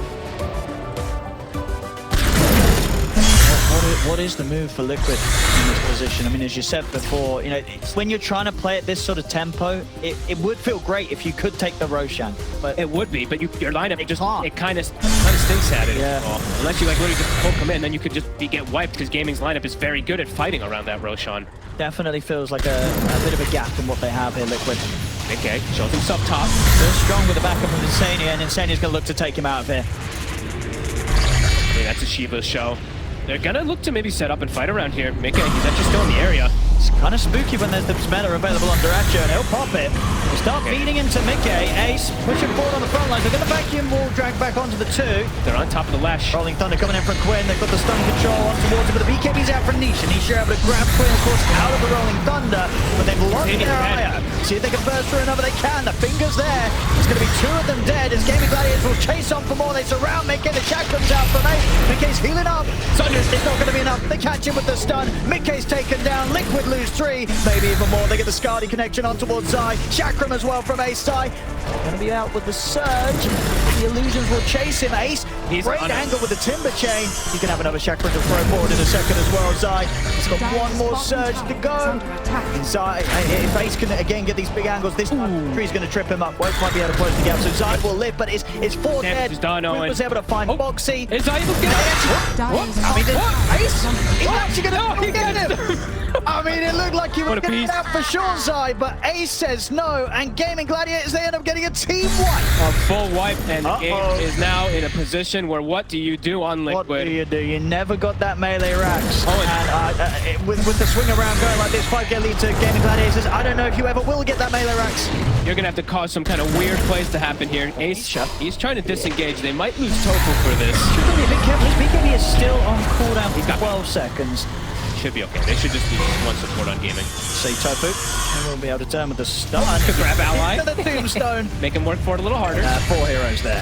What is the move for Liquid in this position? I mean, as you said before, you know, when you're trying to play at this sort of tempo, it would feel great if you could take the Roshan, but it would be, but your lineup it kind of stinks at it. Yeah. Unless you like literally just poke them in, then you could just get wiped because Gaming's lineup is very good at fighting around that Roshan. Definitely feels like a bit of a gap in what they have here, Liquid. Okay, shows himself top. Still strong with the backup of Insania, and Insania's going to look to take him out of here. Yeah, that's a Shiva's show. They're going to look to maybe set up and fight around here. Mickey, he's actually still in the area. It's kind of spooky when there's the meta available on Duracho, and he'll pop it. They start feeding into Mickey. Ace pushing forward on the front lines. They're going to vacuum wall drag back onto the two. They're on top of the lash. Rolling Thunder coming in from Quinn. They've got the stun control on towards him, but the BKB's out from Nisha. Nisha able to grab Quinn, of course, out of the Rolling Thunder, but they've locked their eye. See if they can burst through another. They can. The finger's there. There's going to be two of them dead as Gaming Gladiators will chase on for more. They surround Mickey. The chat comes out from Ace. Mickey's healing up. Thunder's it's not going to be enough. They catch him with the stun. Mickey's taken down. Liquid lose 3. Maybe even more. They get the Skadi connection on towards Zai. Chakram as well from Ace. Zai going to be out with the surge. The illusions will chase him. Ace, great angle with the timber chain. He can have another Chakram to throw forward in a second as well. Zai, he's got one more surge to go. Zai, if Ace can again get these big angles, this time Tree's going to trip him up. Won't might be able to close the gap, so Zai will live, but it's 4 dead. Quinn was able to find Boxy. Is Zai able to get it? I mean, Ace, he's actually going to get him. I mean, it looked like he was getting that for sure, Zai, but Ace says no, and Gaming Gladiators, they end up getting a team wipe. A full wipe, and the game is now in a position where what do you do on Liquid? What do you do? You never got that melee racks. And with the swing around going like this, 5 get lead to Gaming Gladiators, I don't know if you ever will get that melee racks. You're going to have to cause some kind of weird plays to happen here. Ace, he's trying to disengage. They might lose Tofu for this. Should be a bit careful. His BKB is still on cooldown. He's got 12 seconds. Should be okay. They should just do one support on Gaming. See Tofu, and we'll be able to turn with the stun. Could grab ally. The tombstone. Make him work for it a little harder. 4 heroes there.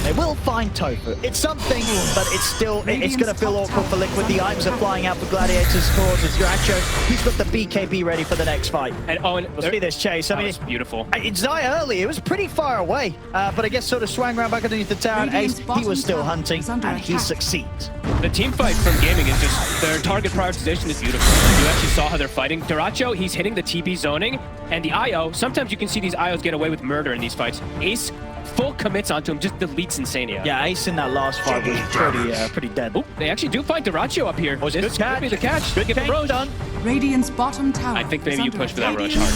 They will find Tofu. It's something, but it's still, it's going to feel awkward for Liquid. The items are flying out for Gladiators' cause. It's Duracho. He's got the BKB ready for the next fight. And we'll see this chase. I mean, it's beautiful. It's Zai early. It was pretty far away, but I guess sort of swang around back underneath the tower. And Ace, he was still hunting, and he succeeds. The team fight from Gaming is just, their target prioritization is beautiful. You actually saw how they're fighting. Daracho, he's hitting the TP zoning, and the IO, sometimes you can see these IOs get away with murder in these fights. Ace full commits onto him, just deletes Insania. Yeah, Ace in that last fight was pretty dead. Ooh, they actually do find Daracho up here. Was it This good catch? could be the catch. Good Get the catch Roche. done. Radiant's bottom tower. I think maybe is you under push for that attack. Roche hard.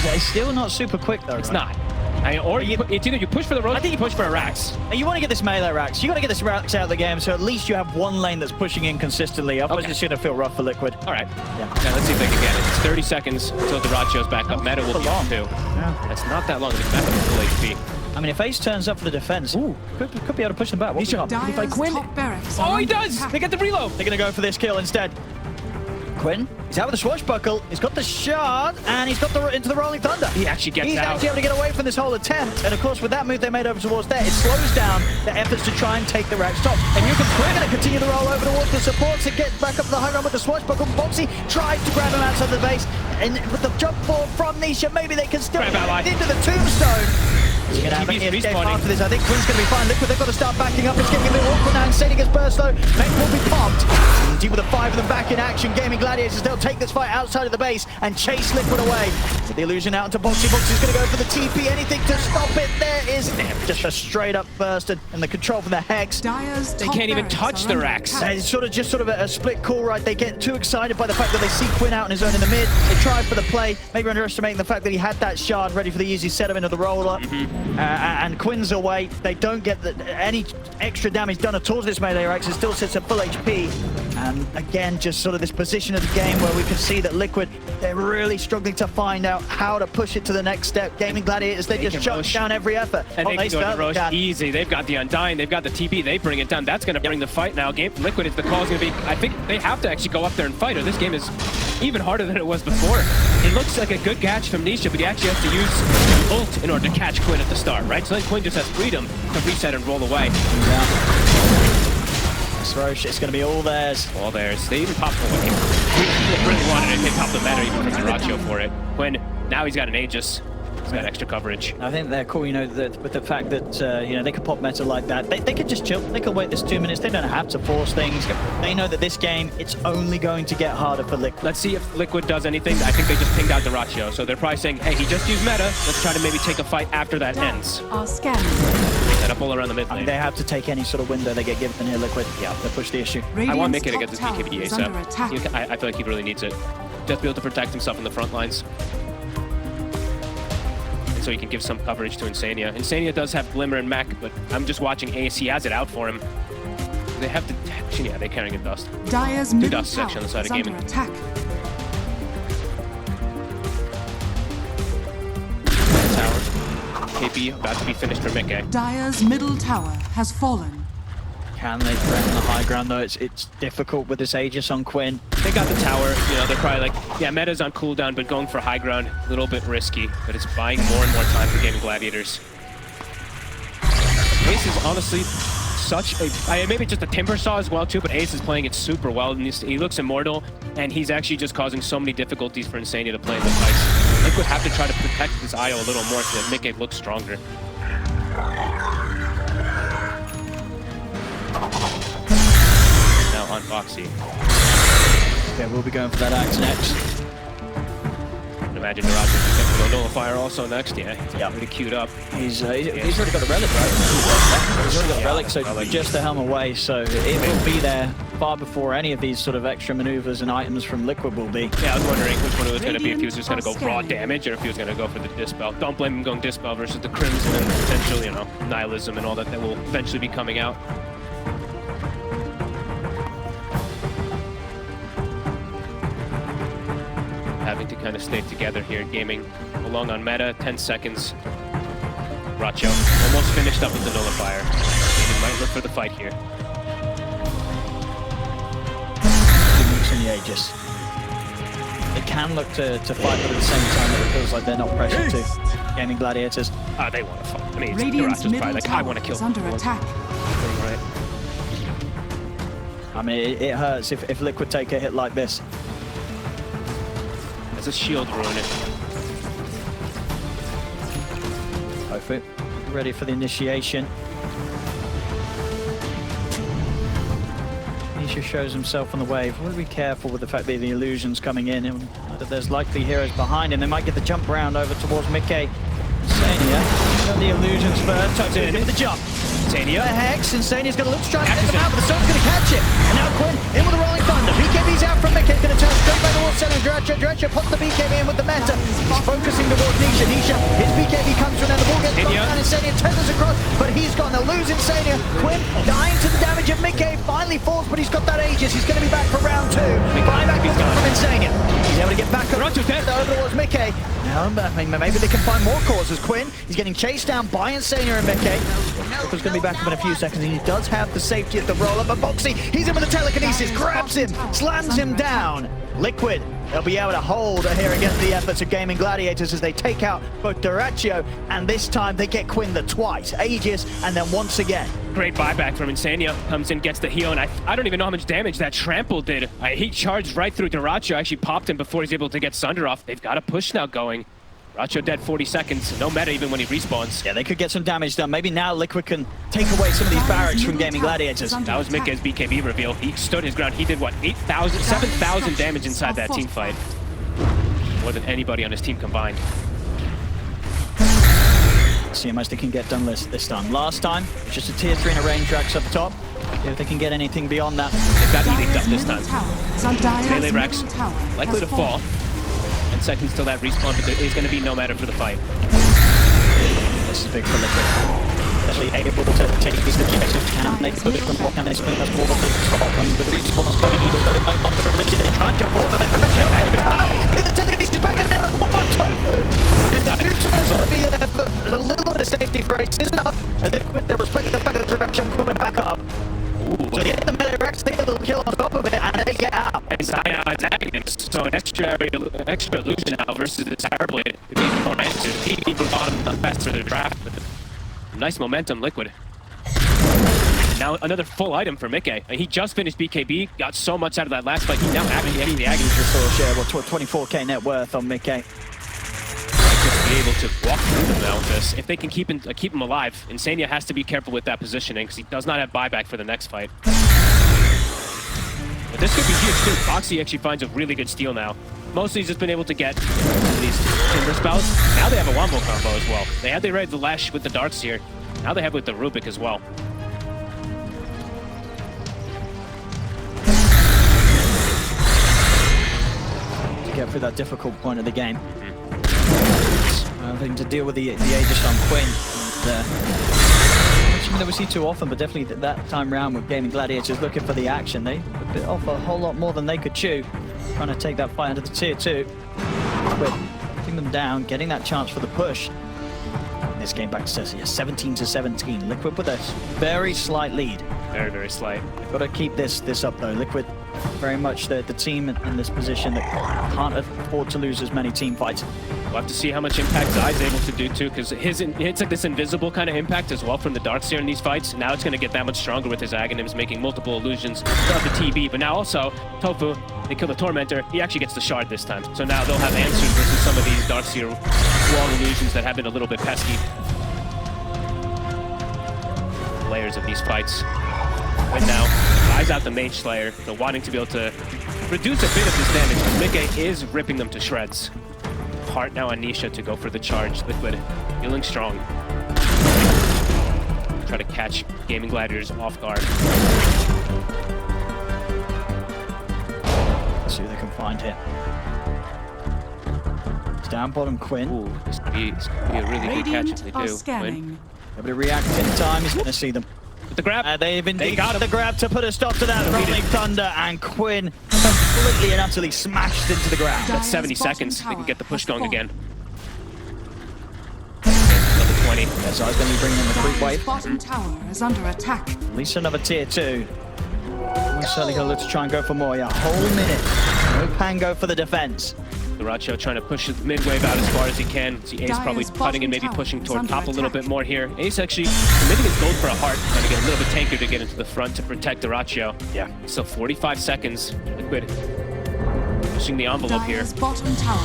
Yeah, it's still not super quick though. It's right? not. It's either you push for the Roche, I think you push for a Rax. You want to get this melee Rax. You got to get this Rax out of the game, so at least you have one lane that's pushing in consistently. Otherwise, it's going to feel rough for Liquid. All right. Yeah. Now let's see if they can get it. It's 30 seconds until Daracho's back up. Meta will be on too. Yeah. That's not that long. It's back up to full HP. I mean, if Ace turns up for the defense, could be able to push them back. What's up? Dyer's Quinn. top barracks are Oh, he under does! attack. They get the reload. They're going to go for this kill instead. Quinn, he's out with the swashbuckle. He's got the shard, and he's got the into the rolling thunder. He actually gets He's out. actually able to get away from this whole attempt. And of course, with that move they made over towards there, it slows down their efforts to try and take the Rax top. And you can Quinn going to continue the roll over towards the supports and get back up to the high ground with the swashbuckle. Boxy tries to grab him outside the base, and with the jump forward from Nisha, maybe they can still Grab ally. get into the tombstone. He's going to have an TP's escape respawning. after this. I think Quinn's going to be fine. Liquid, they've got to start backing up. It's getting a bit awkward now. Insania gets burst though. Mech will be popped. Team with the 5 of them back in action. Gaming Gladiators, they'll take this fight outside of the base and chase Liquid away. With the illusion out into Boxy. Boxy's going to go for the TP. Anything to stop it. There is just a straight up burst and the control from the Hex. Dyer's They top can't even barracks touch are the under Rax. attack. It's sort of a split call, right? They get too excited by the fact that they see Quinn out in his own in the mid. They try for the play, maybe underestimating the fact that he had that shard ready for the easy setup into the roller. And Quinn's away. They don't get any extra damage done at all to this melee Rax. It still sits at full HP. And again, just sort of this position of the game where we can see that Liquid, they're really struggling to find out how to push it to the next step. Gaming Gladiators, they just can shut rush. down every effort. And they can go to certainly Roche can. easy. They've got the Undying, they've got the TP, they bring it down. That's going to bring the fight now. Liquid, the call is going to be, I think they have to actually go up there and fight, or this game is even harder than it was before. It looks like a good catch from Nisha, but he actually has to use ult in order to catch Quinn at the start, right? So then Quinn just has freedom to reset and roll away. This Roche, it's going to be all theirs. All theirs. They even popped the one. They really wanted it. They popped the meta even from Daracho for it. Quinn, now he's got an Aegis. He's got extra coverage. I think they're cool, you know, that with the fact that, you know, they could pop meta like that. They could just chill. They could wait this 2 minutes. They don't have to force things. They know that this game, it's only going to get harder for Liquid. Let's see if Liquid does anything. I think they just pinged out Daracho. So they're probably saying, hey, he just used meta. Let's try to maybe take a fight after that ends. Are scanning. Set up all around the mid lane. They have to take any sort of window they get given here, Liquid. Yeah, they push the issue. I want Radiant's Mickey to top get this tower BKB is under ASAP. attack. I feel like he really needs it. Just be able to protect himself in the front lines. And so he can give some coverage to Insania. Insania does have Glimmer and Mech, but I'm just watching Ace. He has it out for him. They have to... Actually, yeah, they're carrying a dust. Dyer's middle dust tower section on the side is of under Gaming. attack. Tower. KP about to be finished for Mickey. Dyer's middle tower has fallen. Can they threaten the high ground, though? It's difficult with this Aegis on Quinn. They got the tower, you know, they're probably like, yeah, meta's on cooldown, but going for high ground, a little bit risky, but it's buying more and more time for Gaming Gladiators. Ace is honestly such a, maybe just a timbersaw as well too, but Ace is playing it super well, and he looks immortal, and he's actually just causing so many difficulties for Insania to play in the fights. Liquid have to try to protect this IO a little more so that Mickey looks stronger. Now on Foxy. Yeah, we'll be going for that Axe next. I'd imagine Daracho will Nullifier also next, yeah. Yeah. Already queued up. He's already got the relic, right? He's already got the relic, so just the helm away, so it will be there far before any of these sort of extra maneuvers and items from Liquid will be. Yeah, I was wondering which one it was going to be, if he was just going to go raw damage or if he was going to go for the Dispel. Don't blame him going Dispel versus the Crimson and potential, you know, Nihilism and all that will eventually be coming out. Having to kind of stay together here. Gaming along on meta, 10 seconds. Racho almost finished up with the Nullifier. Gaming might look for the fight here. In the Aegis. They can look to fight, but at the same time it feels like they're not pressured to. Gaming Gladiators. They want to fight. I mean, Radiant's Daracho's middle probably like, I tower want to kill is under him. attack. Right. I mean, it hurts if Liquid take a hit like this. As a shield ruin it. Hopefully, ready for the initiation. Nisha shows himself on the wave. We'll be careful with the fact that the illusion's coming in, and that there's likely heroes behind him. They might get the jump round over towards Mickey. Insania, got the illusions first. Time to give it the jump. Insania. The Hex, Insania's going to look to try and get them out, but the Stone's going to catch it. And now Quinn in with the Rolling Thunder. BKB's out from Mickey, going to turn straight back towards Selling Dredger puts the BKB in with the meta. He's focusing towards Nisha. His BKB comes to an end. The ball gets dropped down. Insania tethers across, but he's gone. They'll lose Insania. Quinn dying to the damage of Mickey. Finally falls, but he's got that Aegis. He's going to be back for round 2. Buyback is gone from Insania. He's able to get back over towards Mickey. Now, I mean, maybe they can find more causes. Quinn, he's getting chased down by Insania and Mickey. Ripper's going to be back up in a few seconds, and he does have the safety of the roll-up. But Boxy, he's in with the telekinesis, grabs him, slams him down. Liquid, they'll be able to hold here against the efforts of Gaming Gladiators as they take out both Doraccio, and this time they get Quinn the twice. Aegis, and then once again. Great buyback from Insania. Comes in, gets the heal, and I don't even know how much damage that trample did. He charged right through Doraccio, actually popped him before he's able to get Sunder off. They've got a push now going. Doraccio dead 40 seconds, no meta even when he respawns. Yeah, they could get some damage done. Maybe now Liquid can take away some of these barracks from Gaming Gladiators. That was Mickey's BKB reveal. He stood his ground. He did what, 7,000 damage inside that team fight. More than anybody on his team combined. See how much they can get done this time. Last time, it's just a tier 3 and a range Rex up top. See if they can get anything beyond that. They've got Edict up this time. Melee Rex likely to fall. 10 seconds till that respawn, but there is going to be no matter for the fight. This is big for Liquid. Especially able to take these objectives. Can they put it from what can they spin us more than the top? And the respawn's coming in. They can't jump over the a little bit of safety for Ace is enough. And Liquid, they're respecting the fact that the direction coming back up. So they hit the melee Rex, they get a little kill on top of it, and they get out. And Zion attacking him, so an extra illusion now versus the Towerblade. If he's more answers, he even bottom the best for the draft. Nice momentum, Liquid. Now another full item for Mickey. He just finished BKB, got so much out of that last fight. He's now getting the Agony Restore share, well, 24k net worth on Mickey. Be able to walk through them now with this. If they can keep him alive, Insania has to be careful with that positioning because he does not have buyback for the next fight. But this could be huge too. Foxy actually finds a really good steal now. Mostly he's just been able to get these Timber spells. Now they have a Wombo combo as well. They had the Red the Lash with the darts here. Now they have with the Rubik as well. To get through that difficult point of the game. Having to deal with the Aegis on Quinn. Something that we see too often, but definitely that time round with Gaming Gladiators looking for the action. They bit off a whole lot more than they could chew, trying to take that fight into the tier 2. But putting them down, getting that chance for the push. This game back to 17-17. Liquid with a very slight lead. Very, very slight. They've got to keep this up though. Liquid very much the team in this position that can't afford to lose as many team fights. We'll have to see how much impact Zai's able to do too, because it's like this invisible kind of impact as well from the darts here in these fights. Now it's going to get that much stronger with his Aghanims making multiple illusions throughout the TB. But now also, Tofu, they kill the Tormentor, he actually gets the shard this time. So now they'll have answers versus some of these Darkseer wall illusions that have been a little bit pesky. Layers of these fights. But now, eyes out the Mage Slayer, so wanting to be able to reduce a bit of this damage, because Mickey is ripping them to shreds. Heart now on Nisha to go for the charge. Liquid, feeling strong. Try to catch Gaming Gladiators off guard. Let's see what they can find here. It's down bottom Quinn. Ooh, this could be a really good catch if they do. Quinn. Able to react in time, he's going to see them. With the grab. They got the grab to put a stop to that Rolling Thunder, and Quinn completely and utterly smashed into the ground. That's 70 seconds. They can get the push going again. Another 20. Yeah, so I was going to be bringing in the creep wave. Bottom tower is under attack. At least another tier 2. We're certainly going to look to try and go for more. Yeah, a whole minute. No Pango for the defense. Doraccio trying to push his mid wave out as far as he can. See Ace probably cutting and maybe pushing toward top a little bit more here. Ace actually committing his gold for a heart, trying to get a little bit tankier to get into the front to protect Doraccio. Yeah. So 45 seconds. Liquid pushing the envelope here. Bottom tower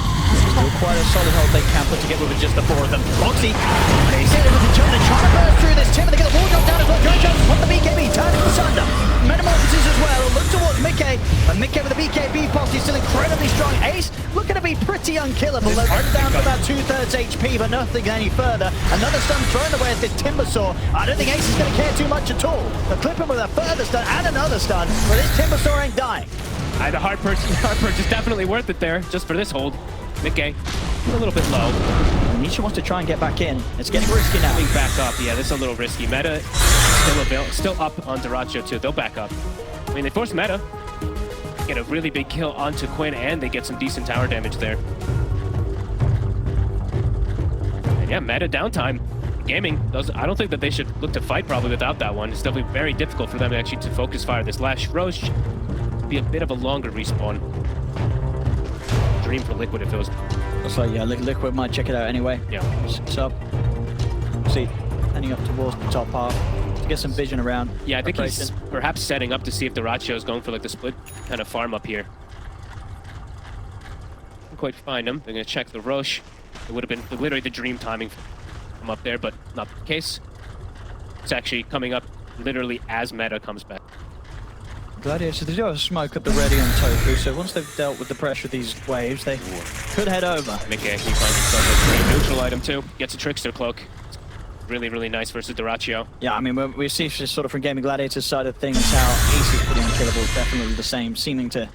Still quite a solid hold they can put together with just the 4 of them. Foxy, they hit it with the jump. They're trying to burst through this. Timber, they get the wall drop down as well. Joe Jones put the BKB, turns the Sunder. Metamorphosis as well. Look to incredibly strong. Ace looking to be pretty unkillable. They're down to about 2/3 HP, but nothing any further. Another stun thrown away at this Timbersaw. I don't think Ace is going to care too much at all. They'll clip him with a further stun and another stun, but this Timbersaw ain't dying. The hard purge is definitely worth it there, just for this hold. Mickey, a little bit low. Nisha wants to try and get back in. It's getting risky now. Being back up, yeah, this is a little risky. Meta still up on Dyrachyo too. They'll back up. I mean, they force Meta. Get a really big kill onto Quinn, and they get some decent tower damage there. And yeah, Meta downtime. Gaming, I don't think that they should look to fight probably without that one. It's definitely very difficult for them actually to focus fire this last Roche. Be a bit of a longer respawn. Dream for Liquid if it was. So yeah, Liquid might check it out anyway. Yeah. So, see, heading up towards the top half to get some vision around. Yeah, I think he's perhaps setting up to see if Dyrachyo is going for like the split kind of farm up here. Can't quite find him. They're gonna check the Roche. It would have been literally the dream timing from up there, but not the case. It's actually coming up literally as Meta comes back. Gladiators, they do have smoke at the ready on Tofu, so once they've dealt with the pressure of these waves, they could head over. Mickey actually finds himself a great neutral item too. Gets a Trickster Cloak. Really, really nice versus Dyrachyo. Yeah, I mean, we see just sort of from Gaming Gladiators' side of things how Ace is pretty unkillable, definitely the same, seeming to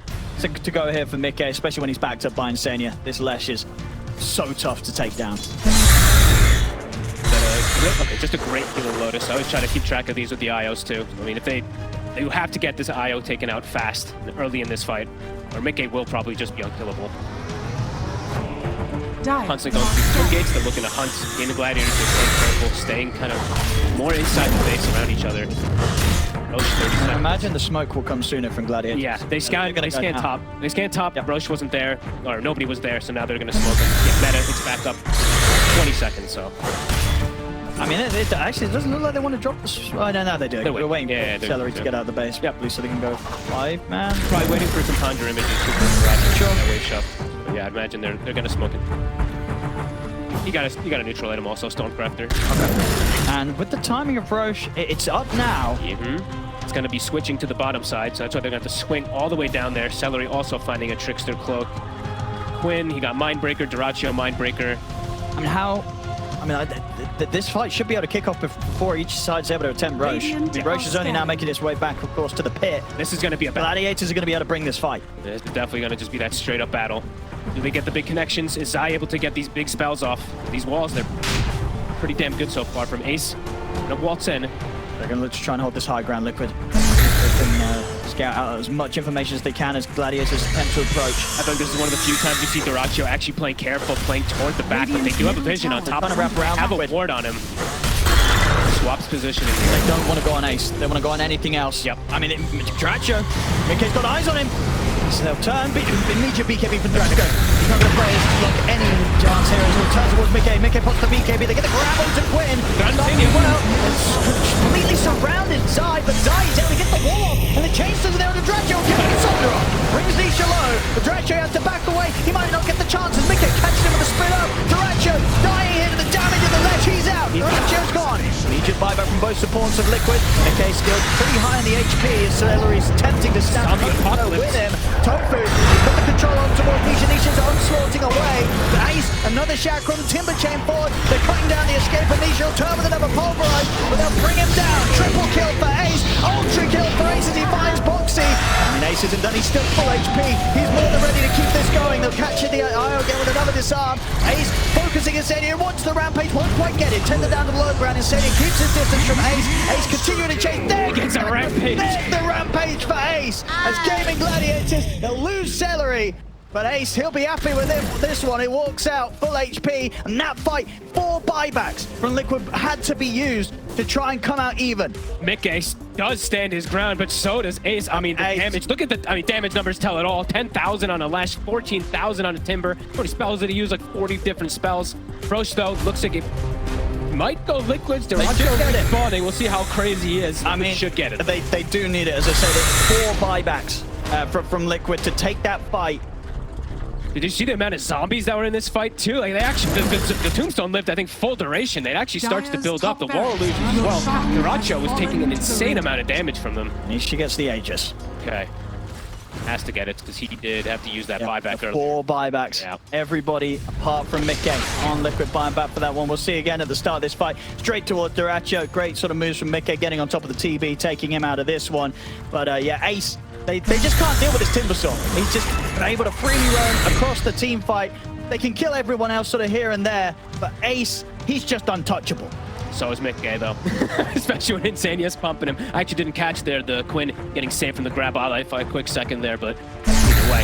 go here for Mickey, especially when he's backed up by Insania. This Lesh is so tough to take down. Okay, just a great healer Lotus. I always try to keep track of these with the IOs too. I mean, if they have to get this IO taken out fast early in this fight, or Mickey will probably just be unkillable. Constantly going through two gates, they're looking to hunt. Gaming Gladiators, they're staying careful, staying kind of more inside the base around each other. Roche 30 seconds. I imagine the smoke will come sooner from Gladiators. Yeah, they scan top. They scan top, Yep. Roche wasn't there, or nobody was there, so now they're going to smoke him. Get Meta, it's back up 20 seconds, so. I mean, it actually doesn't look like they want to drop the... Oh, no, they do. They're waiting for Celery to get out of the base, yep. so they can go 5-man. Probably waiting for some conjure images to Sure. that way shove. But yeah, I'd imagine they're going to smoke it. You got to neutralize him also, Stonecrafter. Okay. And with the timing of Roche, it's up now. It's going to be switching to the bottom side, so that's why they're going to have to swing all the way down there. Celery also finding a Trickster Cloak. Quinn, he got Mindbreaker, Dyrachyo Mindbreaker. I mean, this fight should be able to kick off before each side's able to attempt Roche. Roche is only now making its way back, of course, to the pit. This is going to be a battle. Gladiators are going to be able to bring this fight. This is definitely going to just be that straight-up battle. Do they get the big connections? Is Zai able to get these big spells off? These walls, they're pretty damn good so far from Ace. Gonna waltz in. They're going to try and hold this high ground, Liquid. They can scout out as much information as they can as Gladiators attempt to approach. I think this is one of the few times you see Dyrachyo actually playing careful, playing toward the back, but they do have a vision on top of him. They have a ward on him. Swaps positioning. They don't want to go on Ace. They want to go on anything else. Yep. I mean, Dyrachyo, Mickey's got eyes on him. So they'll turn, immediate BKB from Dyrachyo. He's not going to play like any chance here as he turns towards Mickey. Mickey pops the BKB. They get the grab onto Quinn. Well, it's completely surrounded Zai, but Zai is able to get the wall off, and the chainsaws are there on the Dyrachyo. Getting the Soldier off. Brings Nisha low. The Dyrachyo has to back away. He might not get the chances. Mickey catches him with a spin up. Dyrachyo dying here to the damage of the ledge. He's out. Dyrachyo's gone. Immediate buyback from both supports of Liquid. Mickey still pretty high on the HP as Celery's tempting to stand with him. Tofu, put the control on towards Nisha. Nisha's onslaughting away. But Ace, another shout from Timber Chain forward. They're cutting down the escape, and Nisha will turn with another pulverize, but they'll bring him down. Triple kill for Ace. Ultra kill for Ace as he finds Boxy. I mean, Ace isn't done. He's still full HP. He's more than ready to keep this going. They'll catch the IO again with another disarm. Ace focusing Insania. Wants the rampage. Won't quite get it. Tender down to the low ground. Insania keeps his distance from Ace. Ace continuing to chase. There gets a rampage. There's the rampage for Ace. As Gaming Gladiators, they'll lose Celery. But Ace, he'll be happy with this one. He walks out full HP, and that fight, 4 buybacks from Liquid had to be used to try and come out even. Mickey does stand his ground, but so does Ace. I mean, the damage. Look at the damage numbers tell it all. 10,000 on a Lash, 14,000 on a Timber. How many spells did he use? Like 40 different spells. Roche, though, looks like it might go Liquids. Dyrachyo respawning. We'll see how crazy he is. I mean, should get it. They do need it. As I said, it's 4 buybacks from Liquid to take that fight. Did you see the amount of zombies that were in this fight too? Like they actually, the Tombstone lived, I think, full duration. It actually starts to build up. The wall illusions as well. Dyrachyo was taking an insane amount of damage from them. Nisha gets the Aegis. Okay. Has to get it because he did have to use that buyback earlier. 4 buybacks. Yeah. Everybody apart from Mickey on Liquid buying back for that one. We'll see again at the start of this fight. Straight towards Duracho. Great sort of moves from Mickey, getting on top of the TB, taking him out of this one. But yeah, Ace, they just can't deal with this Timbersaw. He's just able to freely roam across the team fight. They can kill everyone else sort of here and there, but Ace, he's just untouchable. So is Mickey, though. Especially when Insania's pumping him. I actually didn't catch there the Quinn getting saved from the grab ally for a quick second there, but either way.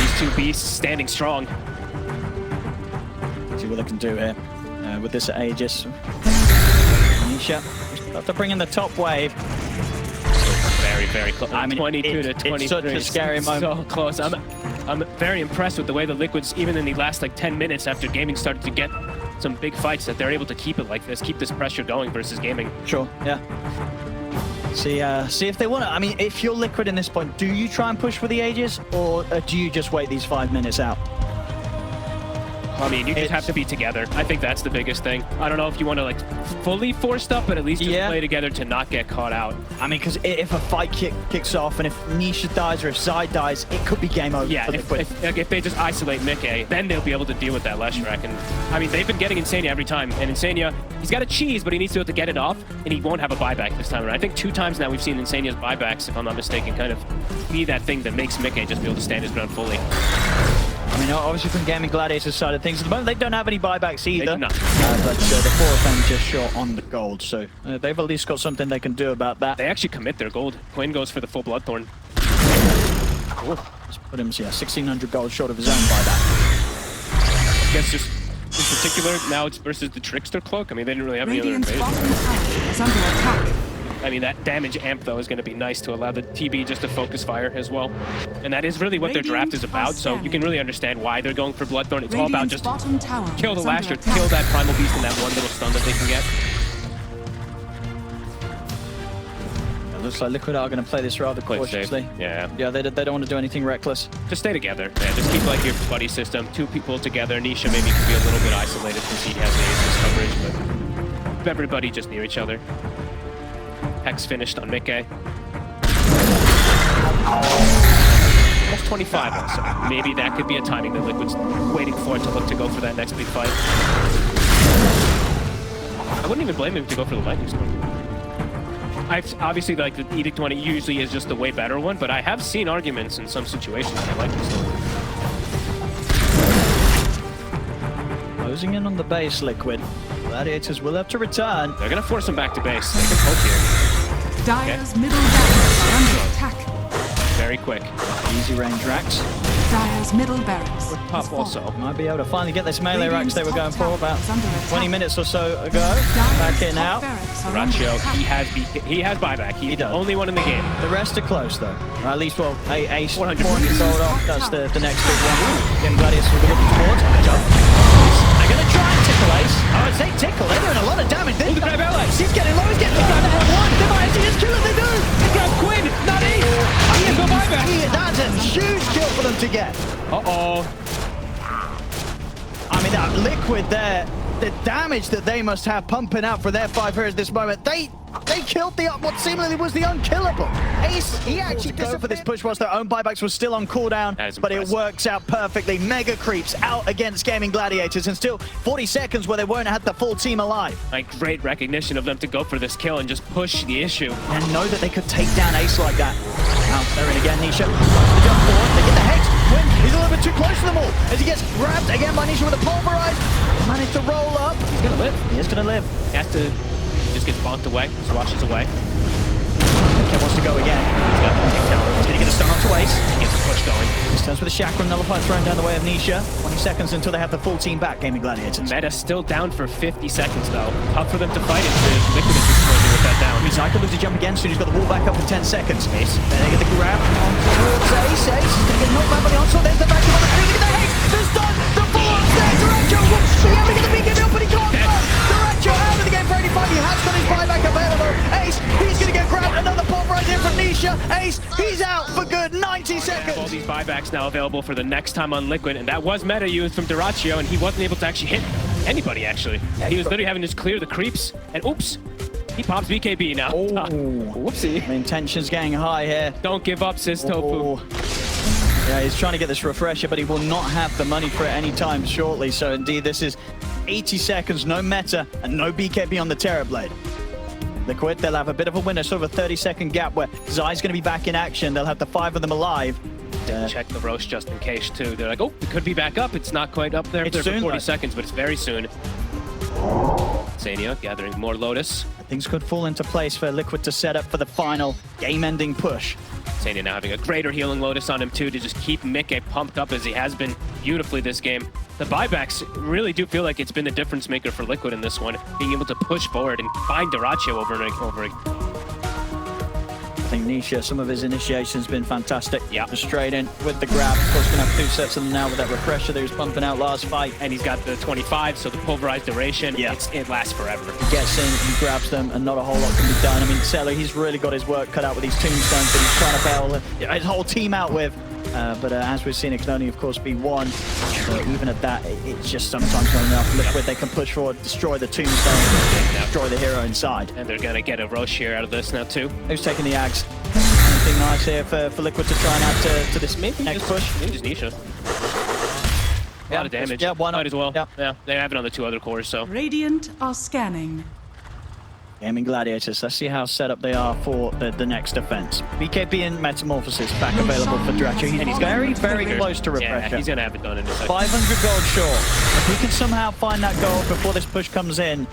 These two beasts standing strong. See what they can do here with this at Aegis. Nisha, about to bring in the top wave. Very, very close. I mean, 22 to 23. It's such a scary moment. So close. I'm very impressed with the way the Liquids, even in the last like 10 minutes after Gaming started to get some big fights, that they're able to keep it like this, keep this pressure going versus Gaming. Sure, yeah. See if they want to. I mean, if you're Liquid in this point, do you try and push for the Aegis, or do you just wait these 5 minutes out? I mean, you just have to be together. I think that's the biggest thing. I don't know if you want to like fully force stuff, but at least just play together to not get caught out. I mean, because if a fight kicks off and if Nisha dies or if Zai dies, it could be game over. Yeah, for Liquid. if they just isolate Mickey, then they'll be able to deal with that Leshrac. And I mean, they've been getting Insania every time. And Insania, he's got a cheese, but he needs to be able to get it off, and he won't have a buyback this time around. I think 2 times now we've seen Insania's buybacks, if I'm not mistaken, kind of be that thing that makes Mickey just be able to stand his ground fully. I mean, obviously from Gaming Gladiators side of things, at the moment they don't have any buybacks either. They do not. But the 4 of them just short on the gold, so they've at least got something they can do about that. They actually commit their gold. Quinn goes for the full Bloodthorn. Just put him, 1,600 gold short of his own buyback. I guess just in particular, now it's versus the Trickster Cloak. I mean, they didn't really have any other Radiant's invasion. bottom tower is under attack. I mean, that damage amp, though, is going to be nice to allow the TB just to focus fire as well. And that is really what their draft is about, so you can really understand why they're going for Bloodthorn. It's all about just kill the Lasher, kill that Primal Beast in that one little stun that they can get. It looks like Liquid are going to play this rather cautiously. Yeah. Yeah, they don't want to do anything reckless. Just stay together. Yeah, just keep like your buddy system. 2 people together. Nisha maybe can be a little bit isolated since he has the Aegis coverage, but everybody just near each other. Hex finished on Mickey. Almost 25 also. Maybe that could be a timing that Liquid's waiting for to look to go for that next big fight. I wouldn't even blame him to go for the Lightning Storm. Obviously, like, the Edict one, it usually is just the way better one, but I have seen arguments in some situations for Lightning Storm. Closing in on the base, Liquid. Gladiators will have to return. They're going to force him back to base. They can poke here. Dire's middle barracks are under attack. Very quick. Easy range racks. Dire's middle barracks. Pop also. Might be able to finally get this melee racks they were going for about 20 minutes or so ago. Back here now. Ratio, he has buyback. He's the only one in the game. The rest are close though. Or at least, well, Ace 400 gold off. That's the next big one. Again, Gladiators will be looking towards. They're going to try and tickle Ace. I would say tickle. They're doing a lot of damage. Look at that ally. He's getting low. He's getting the grab at 1. They might actually just kill it. They do. They grab Quinn, not Ace. He has no buyback. That's a huge kill for them to get. Uh-oh. I mean, that Liquid there, the damage that they must have pumping out for their 5 heroes at this moment, they killed what seemingly was the unkillable. Ace, he actually go for this push whilst their own buybacks was still on cooldown, but it works out perfectly. Mega creeps out against Gaming Gladiators, and still 40 seconds where they won't have the full team alive. Like, great recognition of them to go for this kill and just push the issue. And know that they could take down Ace like that. Now, they're in again, Nisha. The jump forward, they get the Hex. Quinn, he's a little bit too close to them all as he gets grabbed again by Nisha with a pulverize. Managed to roll up. He's gonna live. He is gonna live. He has to just get bonked away, swashes away. Kid wants to go again. He's gonna get a stun onto Ace. He gets the push going. This turns with a Chakra Nullify thrown down the way of Nisha. 20 seconds until they have the full team back, Gaming Gladiators. Meta still down for 50 seconds though. Tough for them to fight it. Liquid is just closing with that down. Zyka loses a jump again, so he's got the wall back up in 10 seconds. Ace. Then they get the grab on towards Ace. Ace is gonna get knocked back by the onslaught. There's the back of the Look at the Hex. The stun. The full upstairs. Duracho will see him get the beacon up, but he can't. Duracho out of the game for 85. He has got his buyback available. Ace, he's gonna get grabbed. Another pulverize in from Nisha. Ace, he's out for good. 90 seconds. All these buybacks now available for the next time on Liquid, and that was meta used from Duracho, and he wasn't able to actually hit anybody, actually. He was literally having to just clear the creeps, and oops, He pops BKB now. Oh, whoopsie. I mean, tension's getting high here. Don't give up, sis Tofu. Yeah, he's trying to get this refresher, but he will not have the money for it anytime shortly. So indeed, this is 80 seconds, no meta, and no BKB on the Terrorblade. Liquid, they'll have a bit of a winner, sort of a 30-second gap where Zai's going to be back in action. They'll have the 5 of them alive. Check the roast just in case, too. They're like, oh, it could be back up. It's not quite up there, It's for soon, 40 though. seconds, but it's very soon. Sania gathering more Lotus. Things could fall into place for Liquid to set up for the final game-ending push. Sania now having a greater healing Lotus on him, too, to just keep Mikke pumped up as he has been beautifully this game. The buybacks really do feel like it's been the difference maker for Liquid in this one, being able to push forward and find Dyrachyo over and over again. I think Nisha, some of his initiation's been fantastic. Yeah. Just straight in with the grab. Of course, gonna have 2 sets of them now with that refresher that he was pumping out last fight. And he's got the 25, so the pulverized duration, Yeah. it lasts forever. He gets in, he grabs them, and not a whole lot can be done. I mean, Seller, he's really got his work cut out with these tombstones that he's trying to bail his whole team out with. But as we've seen, it can only, of course, be one. Even at that, it's just sometimes not enough. Liquid, they can push forward, destroy the tombstone, destroy the hero inside. And they're gonna get a Roche here out of this now, too. Who's taking the Ags? Anything nice here for Liquid to try and add to this next push? Maybe just Nisha. A lot of damage. Yeah, why not? Might as well. Yeah. Yeah, they have it on the 2 other cores, so. Radiant are scanning. Gaming Gladiators, let's see how set up they are for the next defense. BKB and Metamorphosis back available for Dyrachyo. He's very, very close to Yeah, refresher. he's gonna have it done in a second. 500 gold short. If he can somehow find that gold before this push comes in,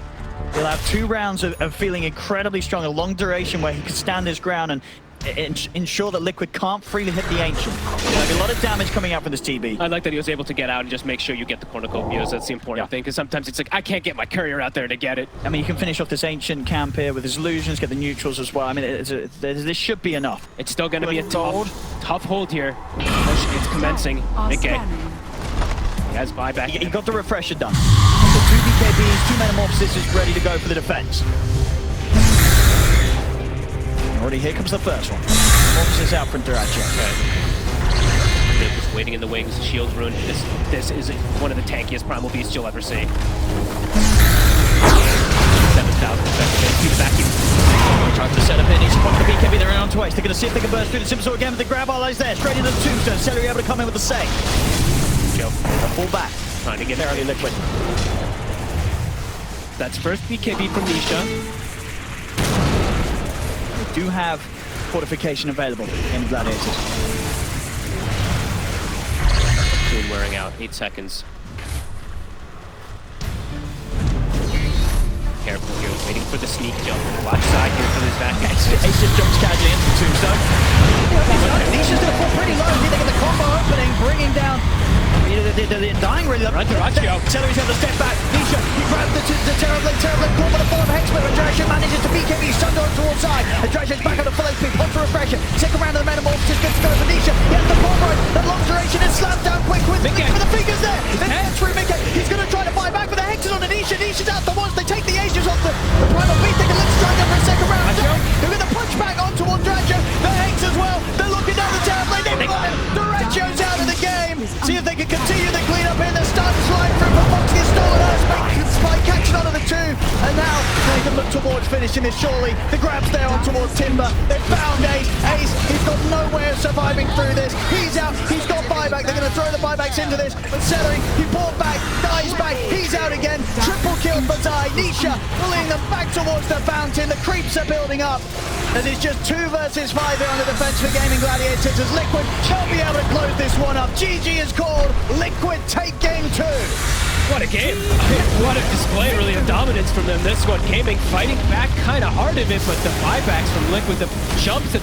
he'll have 2 rounds of feeling incredibly strong, a long duration where he can stand his ground and ensure that Liquid can't freely hit the Ancient. There'll be a lot of damage coming out from this TB. I like that he was able to get out and just make sure you get the cornucopias. That's the important thing, because sometimes it's like, I can't get my courier out there to get it. I mean, you can finish off this Ancient camp here with his illusions, get the neutrals as well. I mean, this should be enough. It's still going to be a Gold. tough hold here. It's commencing. Are Mikke scanning. has buyback. He got the refresher done. So 2 BKBs, 2 Metamorphosis is ready to go for the defense. Already here comes the first one. Metamorphosis out from Dyrachyo. They're just waiting in the wings. Shield's ruined. This is one of the tankiest primal beasts you'll ever see. 7,000 effective. Keep vacuum. Trying to set up in. He's spotted the BKB. They're in on to Ace. They're going to see if they can burst through the timbersaws again with the grab. Allies there. Straight into the tombstone. Celery able to come in with the save. Joe Pull back. trying to get Fairly Liquid. That's first BKB from Nisha. Do have fortification available in Gladiators. Soon wearing out. 8 seconds. Careful here. Waiting for the sneak jump. Watch side here for this back. Ace just jumps casually into the tombstone. Nisha's going to fall pretty low. They get the combo opening, bringing down. They're dying really. Run to Dyrachyo. Celery's able to step back. Nisha, he grabs the Terrorblade caught by the fall of Hexman, and Dyrachyo manages to BKB. Sunned on towards side. And Dyrachyo's back on the full HP. Pump for refresher. Second round of the Metamorphosis. Good to go for Nisha. He has the pulverize. That long duration and slams down quick with the fingers there. Then gets through Mikke. He's going to try to buy back, but the Hex is on the Nisha. Nisha's out the once. They take the Aces off the primal beast. They can let's try for a second round. They're going to punch back on towards Dyrachyo. The Hex as well. They're looking down the Terrorblade. They've got him. Dyrachyo's out of the game. See if they can continue the cleanup in. The stuns flying through, but Fox gets stolen. Spike catching onto the 2. And now they can look towards finishing this surely. The grab's there on towards Timber. They've found Ace. Ace, he's got no way of surviving through this. He's out. He's got buyback. They're going to throw the buybacks into this. But Celery, he bought back, dies back. He's out again. Triple kill for Zai. Nisha pulling them back towards the fountain. The creeps are building up. As it's just 2 versus 5 here on the defense for Gaming Gladiators. As Liquid can't be able to close this one up. GG is called. Liquid take game 2. What a game. What a display, really, of dominance from them. This one, Gaming fighting back kind of hard of it, but the buybacks from Liquid, the jumps at